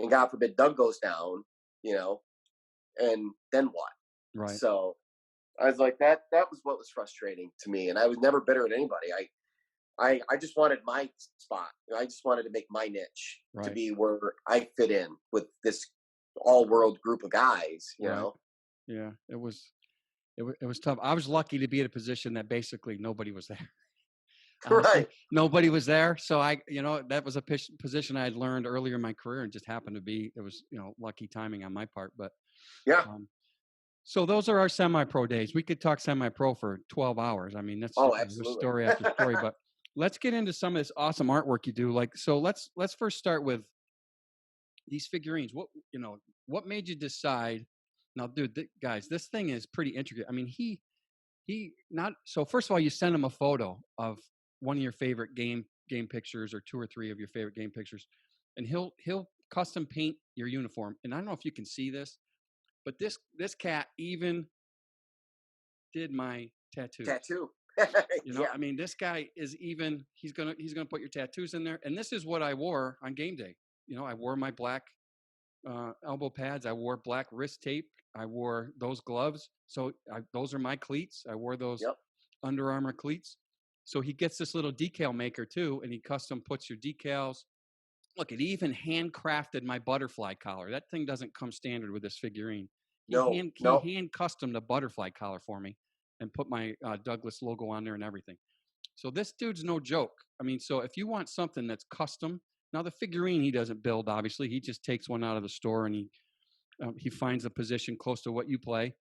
And God forbid Doug goes down, and then what? Right. So I was like, that was what was frustrating to me. And I was never bitter at anybody. I just wanted my spot. I just wanted to make my niche to be where I fit in with this all world group of guys, you know? Yeah. It was tough. I was lucky to be in a position that basically nobody was there. Right. Nobody was there. So that was a position I had learned earlier in my career and just happened to be, it was, lucky timing on my part, but yeah. So those are our semi-pro days. We could talk semi-pro for 12 hours. I mean, that's story after story, but let's get into some of this awesome artwork you do. So let's first start with these figurines. What made you decide? Now, dude, guys, this thing is pretty intricate. I mean, so first of all, you send him a photo of one of your favorite game pictures or two or three of your favorite game pictures, and he'll custom paint your uniform. And I don't know if you can see this, but this cat even did my tattoo. Yeah. I mean, this guy is even, he's gonna put your tattoos in there. And this is what I wore on game day. I wore my black elbow pads. I wore black wrist tape. I wore those gloves. So those are my cleats. I wore those Under Armour cleats. So he gets this little decal maker too, and he custom puts your decals. Look, it even handcrafted my butterfly collar. That thing doesn't come standard with this figurine. He hand customed a butterfly collar for me and put my Douglas logo on there and everything. So this dude's no joke. I mean, so if you want something that's custom, now the figurine he doesn't build, obviously. He just takes one out of the store and he finds a position close to what you play.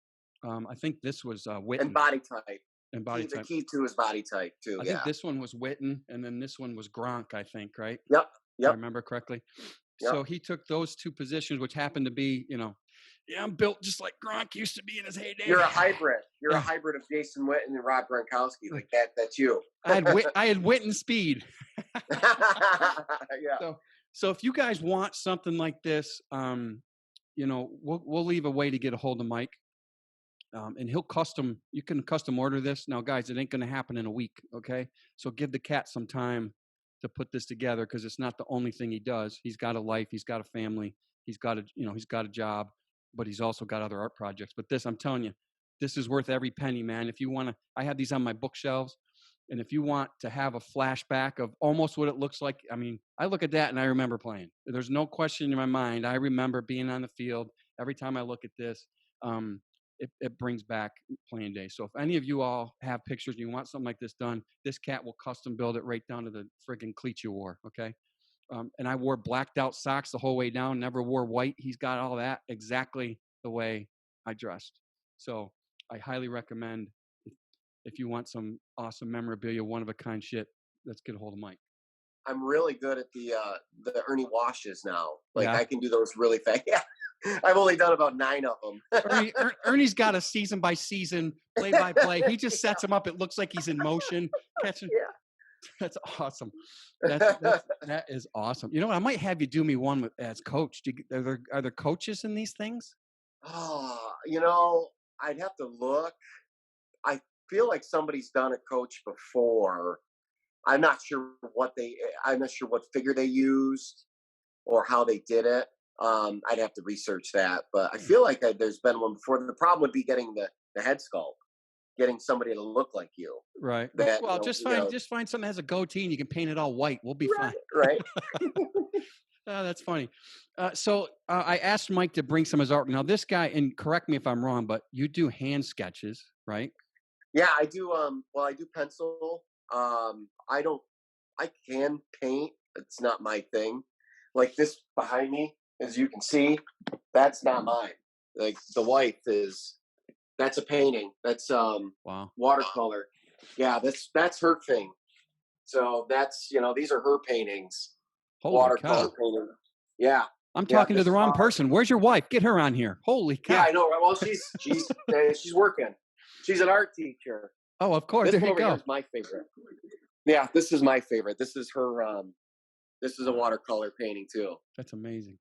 I think this was Witten. And body type. The key to his body type too. I think this one was Witten, and then this one was Gronk, I think, right? Yep. If I remember correctly. Yep. So he took those two positions, which happened to be, I'm built just like Gronk used to be in his heyday. You're a hybrid. You're a hybrid of Jason Witten and Rob Gronkowski. Like that's you. I had Witten speed. Yeah. So if you guys want something like this, we'll leave a way to get a hold of Mike. And you can custom order this. Now, guys, it ain't going to happen in a week, okay? So give the cat some time to put this together because it's not the only thing he does. He's got a life. He's got a family. He's got a job, but he's also got other art projects. But this, I'm telling you, this is worth every penny, man. If you want to, I have these on my bookshelves. And if you want to have a flashback of almost what it looks like, I mean, I look at that and I remember playing. There's no question in my mind. I remember being on the field every time I look at this. it brings back playing days. So if any of you all have pictures and you want something like this done, this cat will custom build it right down to the friggin' cleats you wore. Okay. And I wore blacked out socks the whole way down, never wore white. He's got all that exactly the way I dressed. So I highly recommend if you want some awesome memorabilia, one of a kind shit, let's get a hold of Mike. I'm really good at the Ernie washes now. Like Yeah. I can do those really fast. Yeah. I've only done about 9 of them. Ernie's got a season by season, play by play. He just sets them up. It looks like he's in motion. Catching. Yeah. That's awesome. That is awesome. You know what? I might have you do me one as coach. Are there coaches in these things? Oh, I'd have to look. I feel like somebody's done a coach before. I'm not sure what figure they used or how they did it. I'd have to research that, but I feel like there's been one before. The problem would be getting the head sculpt, getting somebody to look like you. Right. Well, just find something that has a goatee and you can paint it all white. We'll be fine. Right. Oh, that's funny. So I asked Mike to bring some of his art. Now, this guy, and correct me if I'm wrong, but you do hand sketches, right? Yeah, I do. I do pencil. I can paint. It's not my thing. Like this behind me, as you can see, that's not mine. Like the wife that's a painting. That's wow, watercolor. Yeah, that's her thing. So that's, these are her paintings. Holy watercolor cow. painting. Yeah. I'm talking to the wrong person. Where's your wife? Get her on here. Holy cow. Yeah, I know. Right? Well, she's working. She's an art teacher. Oh, of course. This there you go. Here is my favorite. Yeah, this is my favorite. This is her. This is a watercolor painting too. That's amazing.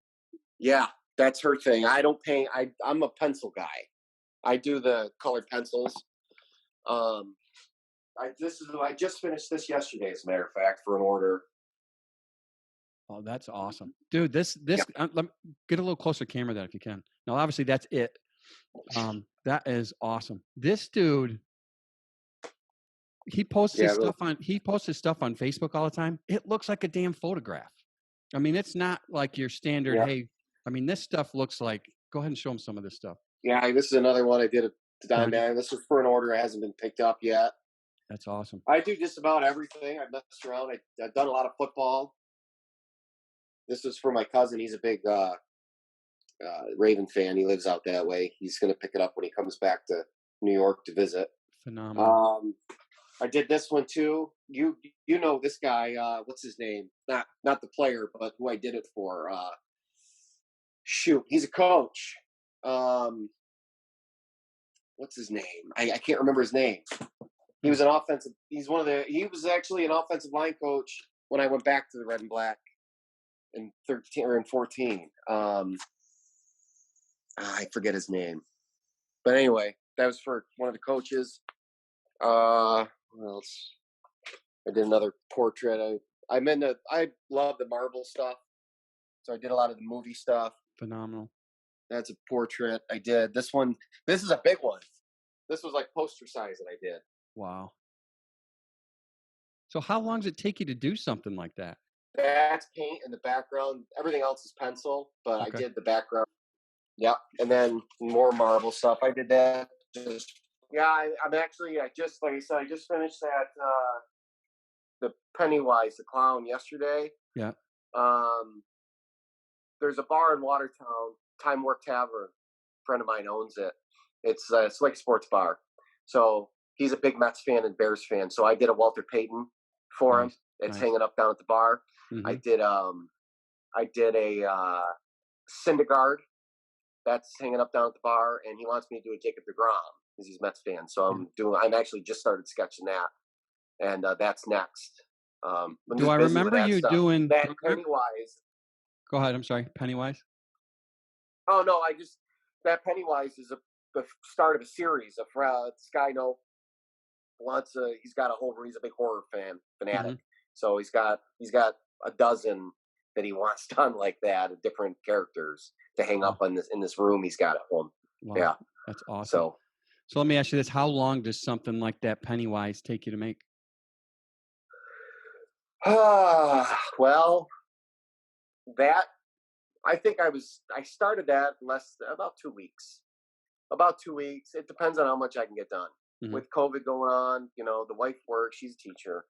Yeah, that's her thing. I don't paint. I'm a pencil guy. I do the colored pencils. I just finished this yesterday, as a matter of fact, for an order. Oh, that's awesome, dude. This get a little closer camera that if you can. Now, obviously, that's it. That is awesome. This dude. He posts his stuff on Facebook all the time. It looks like a damn photograph. I mean, it's not like your standard, hey, I mean, this stuff looks like, go ahead and show him some of this stuff. Yeah, this is another one I did down there. This was for an order. It hasn't been picked up yet. That's awesome. I do just about everything. I've messed around. I've done a lot of football. This is for my cousin. He's a big Raven fan. He lives out that way. He's going to pick it up when he comes back to New York to visit. Phenomenal. I did this one too. You know this guy, what's his name? Not the player, but who I did it for. He's a coach. What's his name? I can't remember his name. He was he was actually an offensive line coach when I went back to the Red and Black in 13 or in 14. I forget his name. But anyway, that was for one of the coaches. What else? I did another portrait. I love the Marvel stuff, so I did a lot of the movie stuff. Phenomenal. That's a portrait I did. This one, this is a big one. This was like poster size that I did. Wow. So how long does it take you to do something like that? That's paint in the background. Everything else is pencil, but Okay. I did the background. Yep, and then more Marvel stuff. I did that. I just finished that the Pennywise the clown yesterday. Yeah. There's a bar in Watertown, Time Warp Tavern. A friend of mine owns it. It's like a sports bar. So he's a big Mets fan and Bears fan. So I did a Walter Payton for him. It's hanging up down at the bar. Mm-hmm. I did a Syndergaard. That's hanging up down at the bar, and he wants me to do a Jacob deGrom because he's a Mets fan. So I'm actually just started sketching that, and that's next. Do I remember you doing that Pennywise? Go ahead. I'm sorry, Pennywise. Oh no, that Pennywise is the start of a series. This guy he's a big horror fanatic. Mm-hmm. So he's got a dozen that he wants done like that, of different characters to hang up in this room he's got at home. Wow. Yeah, that's awesome. So let me ask you this: how long does something like that Pennywise take you to make? Well, that I think I started that about 2 weeks. About 2 weeks. It depends on how much I can get done. Mhm. With COVID going on, the wife works. She's a teacher.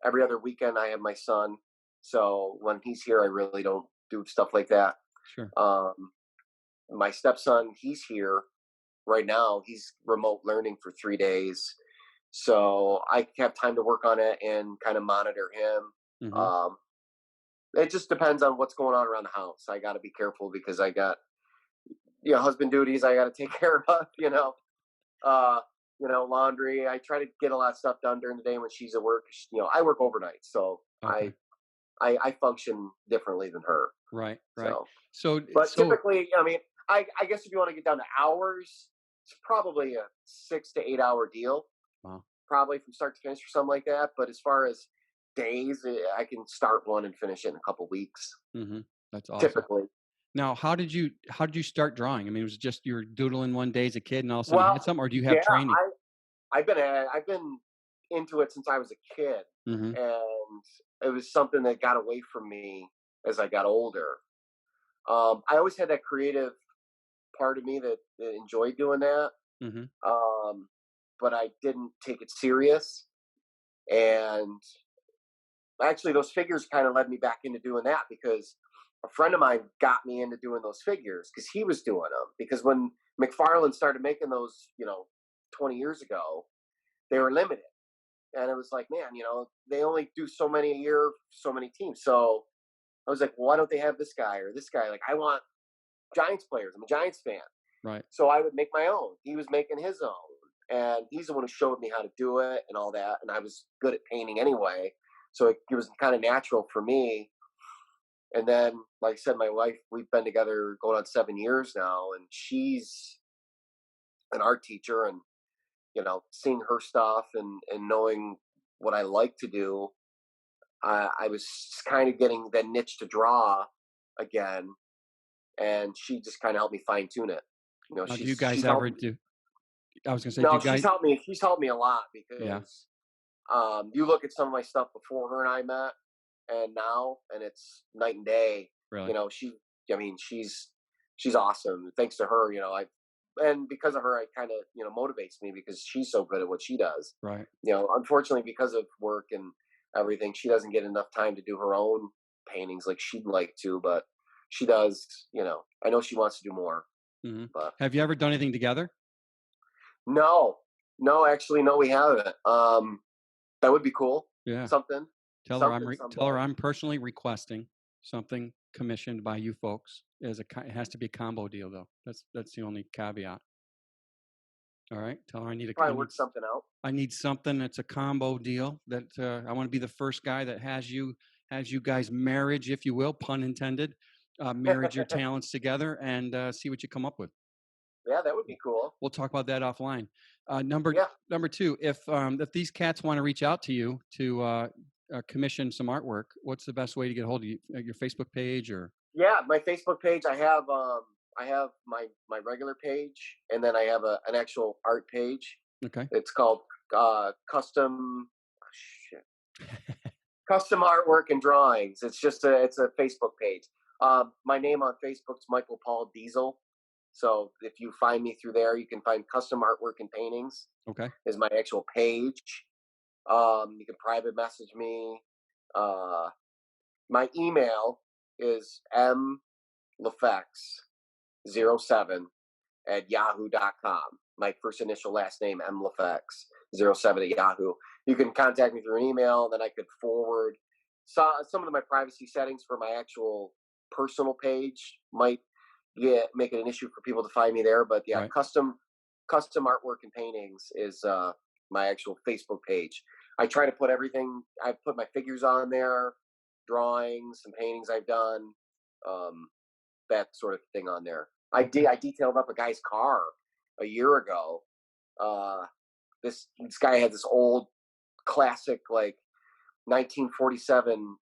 Every other weekend I have my son. So when he's here, I really don't do stuff like that. Sure. My stepson, he's here right now. He's remote learning for 3 days. So I have time to work on it and kind of monitor him. Mhm. It just depends on what's going on around the house. I got to be careful because I got, husband duties I got to take care of, uh, laundry. I try to get a lot of stuff done during the day when she's at work. I work overnight, so Okay. I function differently than her. Right. So, So but typically, I guess if you want to get down to hours, it's probably a 6 to 8 hour deal. Wow. Probably from start to finish or something like that. But as far as days, I can start one and finish it in a couple weeks. Mhm. That's awesome. Typically. Now, how did you start drawing? I mean, was it just you're doodling one day as a kid and all of a sudden you Well, had something, or do you have yeah, training? I've been into it since I was a kid, Mhm. and it was something that got away from me as I got older. I always had that creative part of me that enjoyed doing that, Mhm. but I didn't take it serious. And actually, those figures kind of led me back into doing that because a friend of mine got me into doing those figures because he was doing them. Because when McFarlane started making those, 20 years ago, they were limited. And it was like, man, they only do so many a year, so many teams. So I was like, well, why don't they have this guy or this guy? Like, I want Giants players. I'm a Giants fan. Right. So I would make my own. He was making his own. And he's the one who showed me how to do it and all that. And I was good at painting anyway. So it was kind of natural for me. And then, like I said, my wife, we've been together going on 7 years now. And she's an art teacher. And, seeing her stuff and knowing what I like to do, I was kind of getting that niche to draw again, and she just kind of helped me fine tune it. Now, do you She's guys helped ever me. do? I was gonna say, do No, you guys? She's helped me a lot Yeah. because you look at some of my stuff before her and I met, and now, and it's night and day. Really? She's awesome. Thanks to her, and because of her, it kind of motivates me because she's so good at what she does. Right. Unfortunately, because of work and everything, she doesn't get enough time to do her own paintings like she'd like to, but she does. I know she wants to do more, Mhm. but Have you ever done anything together? no, actually, no, we haven't. That would be cool. Yeah. Something, Tell her someday. I'm personally requesting something commissioned by you folks. It has to be a combo deal though. That's the only caveat. All right. Tell her Probably work something out. I need something that's a combo deal. That I want to be the first guy that has you guys marriage, if you will, pun intended, marriage your talents together and see what you come up with. Yeah, that would be cool. We'll talk about that offline. Yeah. Number two, if these cats want to reach out to you to commission some artwork, what's the best way to get a hold of you? Your Facebook page or? Yeah, my Facebook page. I have my regular page, and then I have an actual art page. Okay. It's called custom custom artwork and drawings. It's a Facebook page. My name on Facebook's Michael Paul Diesel. So if you find me through there, you can find custom artwork and paintings. Okay. Is my actual page. You can private message me. My email is mlafex07@yahoo.com. My first initial last name, mlafex07@yahoo. You can contact me through an email, then I could forward some of my privacy settings for my actual personal page. Might make it an issue for people to find me there, but yeah, Right. custom artwork and paintings is my actual Facebook page. I try to put everything. I put my figures on there, drawings, some paintings I've done, that sort of thing on there. I detailed up a guy's car a year ago. This guy had this old classic, like 1947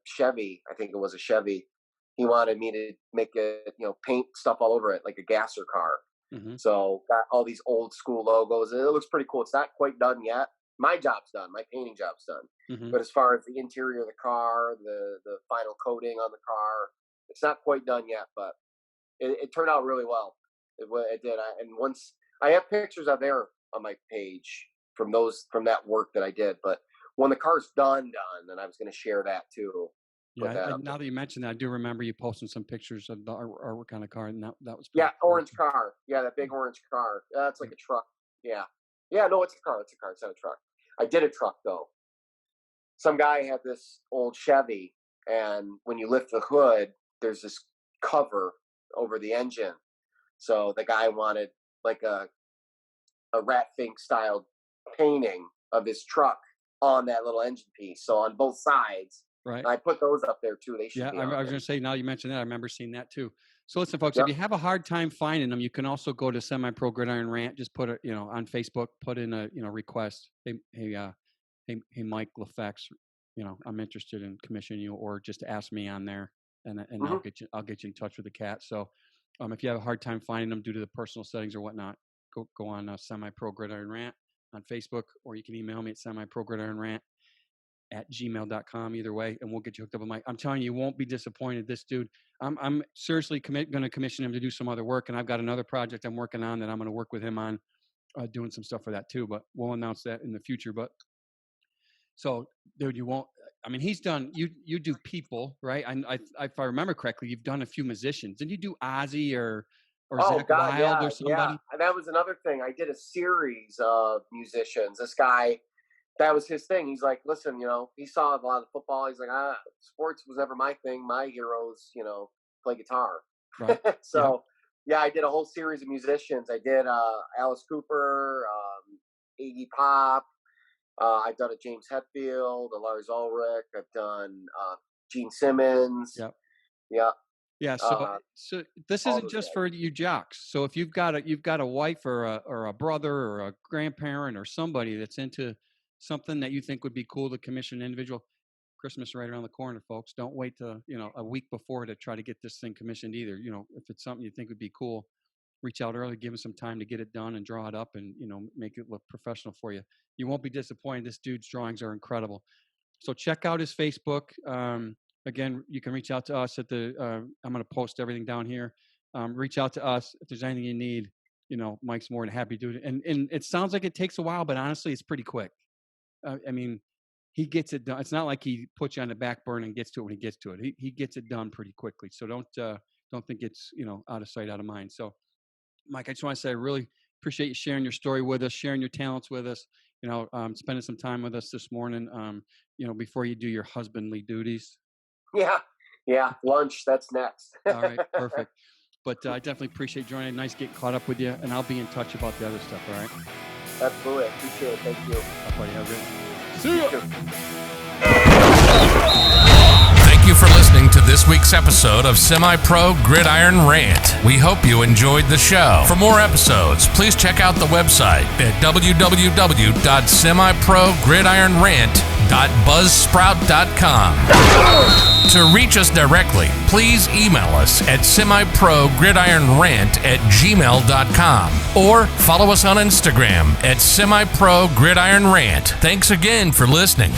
Chevy. I think it was a Chevy. He wanted me to make it, paint stuff all over it like a gasser car. Mm-hmm. So got all these old school logos. It looks pretty cool. It's not quite done yet. My job's done. My painting job's done. Mm-hmm. But as far as the interior of the car, the final coating on the car, it's not quite done yet. But it turned out really well. It did. And once I have pictures out there on my page from that work that I did. But when the car's done, then I was going to share that too. Yeah, now that you mentioned that, I do remember you posting some pictures of the artwork on the car, and that was yeah, cool. orange car. Yeah, that big orange car. That's like a truck. Yeah, no, it's a car. It's a car. It's not a truck. I did a truck though. Some guy had this old Chevy, and when you lift the hood, there's this cover over the engine. So the guy wanted like a Rat Fink style painting of his truck on that little engine piece. So on both sides. Right. I put those up there too. They should be. I was going to say, now you mentioned that, I remember seeing that too. So listen, folks, Yep. if you have a hard time finding them, you can also go to Semi-Pro Gridiron Rant. Just put it, on Facebook, put in a, request. Hey, Mike Lafex, I'm interested in commissioning you, or just ask me on there, and I'll get you in touch with the cat. So, if you have a hard time finding them due to the personal settings or whatnot, go on Semi-Pro Gridiron Rant on Facebook, or you can email me at semiprogridironrant@gmail.com, either way, and we'll get you hooked up with Mike. I'm telling you, you won't be disappointed. This dude, I'm seriously going to commission him to do some other work, and I've got another project I'm working on that I'm going to work with him on, doing some stuff for that too, but we'll announce that in the future. But so, dude, he's done, you do people, right? If I remember correctly, you've done a few musicians. Did you do Ozzy or Zach Wilde or somebody? Yeah. And that was another thing. I did a series of musicians. This guy, that was his thing. He's like, listen, he saw a lot of football. He's like, sports was never my thing. My heroes, play guitar. Right. So, yeah, I did a whole series of musicians. I did Alice Cooper, Iggy Pop. I've done a James Hetfield, a Lars Ulrich. I've done Gene Simmons. Yep. Yeah. Yeah. So this isn't just for you jocks. So if you've got a wife or a brother or a grandparent or somebody that's into something that you think would be cool to commission an individual, Christmas right around the corner, folks. Don't wait to a week before to try to get this thing commissioned either. If it's something you think would be cool, reach out early, give us some time to get it done and draw it up and make it look professional for you. You won't be disappointed. This dude's drawings are incredible. So check out his Facebook. Again, you can reach out to us at the. I'm going to post everything down here. Reach out to us if there's anything you need. Mike's more than happy to do it. And it sounds like it takes a while, but honestly, it's pretty quick. He gets it done. It's not like he puts you on the back burner and gets to it when he gets to it. He gets it done pretty quickly. So don't think it's out of sight, out of mind. So, Mike, I just want to say I really appreciate you sharing your story with us, sharing your talents with us. Spending some time with us this morning. Before you do your husbandly duties. Yeah. Lunch. That's next. All right, perfect. But I definitely appreciate joining. Nice getting caught up with you, and I'll be in touch about the other stuff. All right. Absolutely, I appreciate it. Thank you. Buddy, have a good. See you. Thank you for listening to this week's episode of Semi-Pro Gridiron Rant. We hope you enjoyed the show. For more episodes, please check out the website at www.semiprogridironrant.buzzsprout.com. To reach us directly, please email us at semiprogridironrant@gmail.com or follow us on Instagram at semiprogridironrant. Thanks again for listening.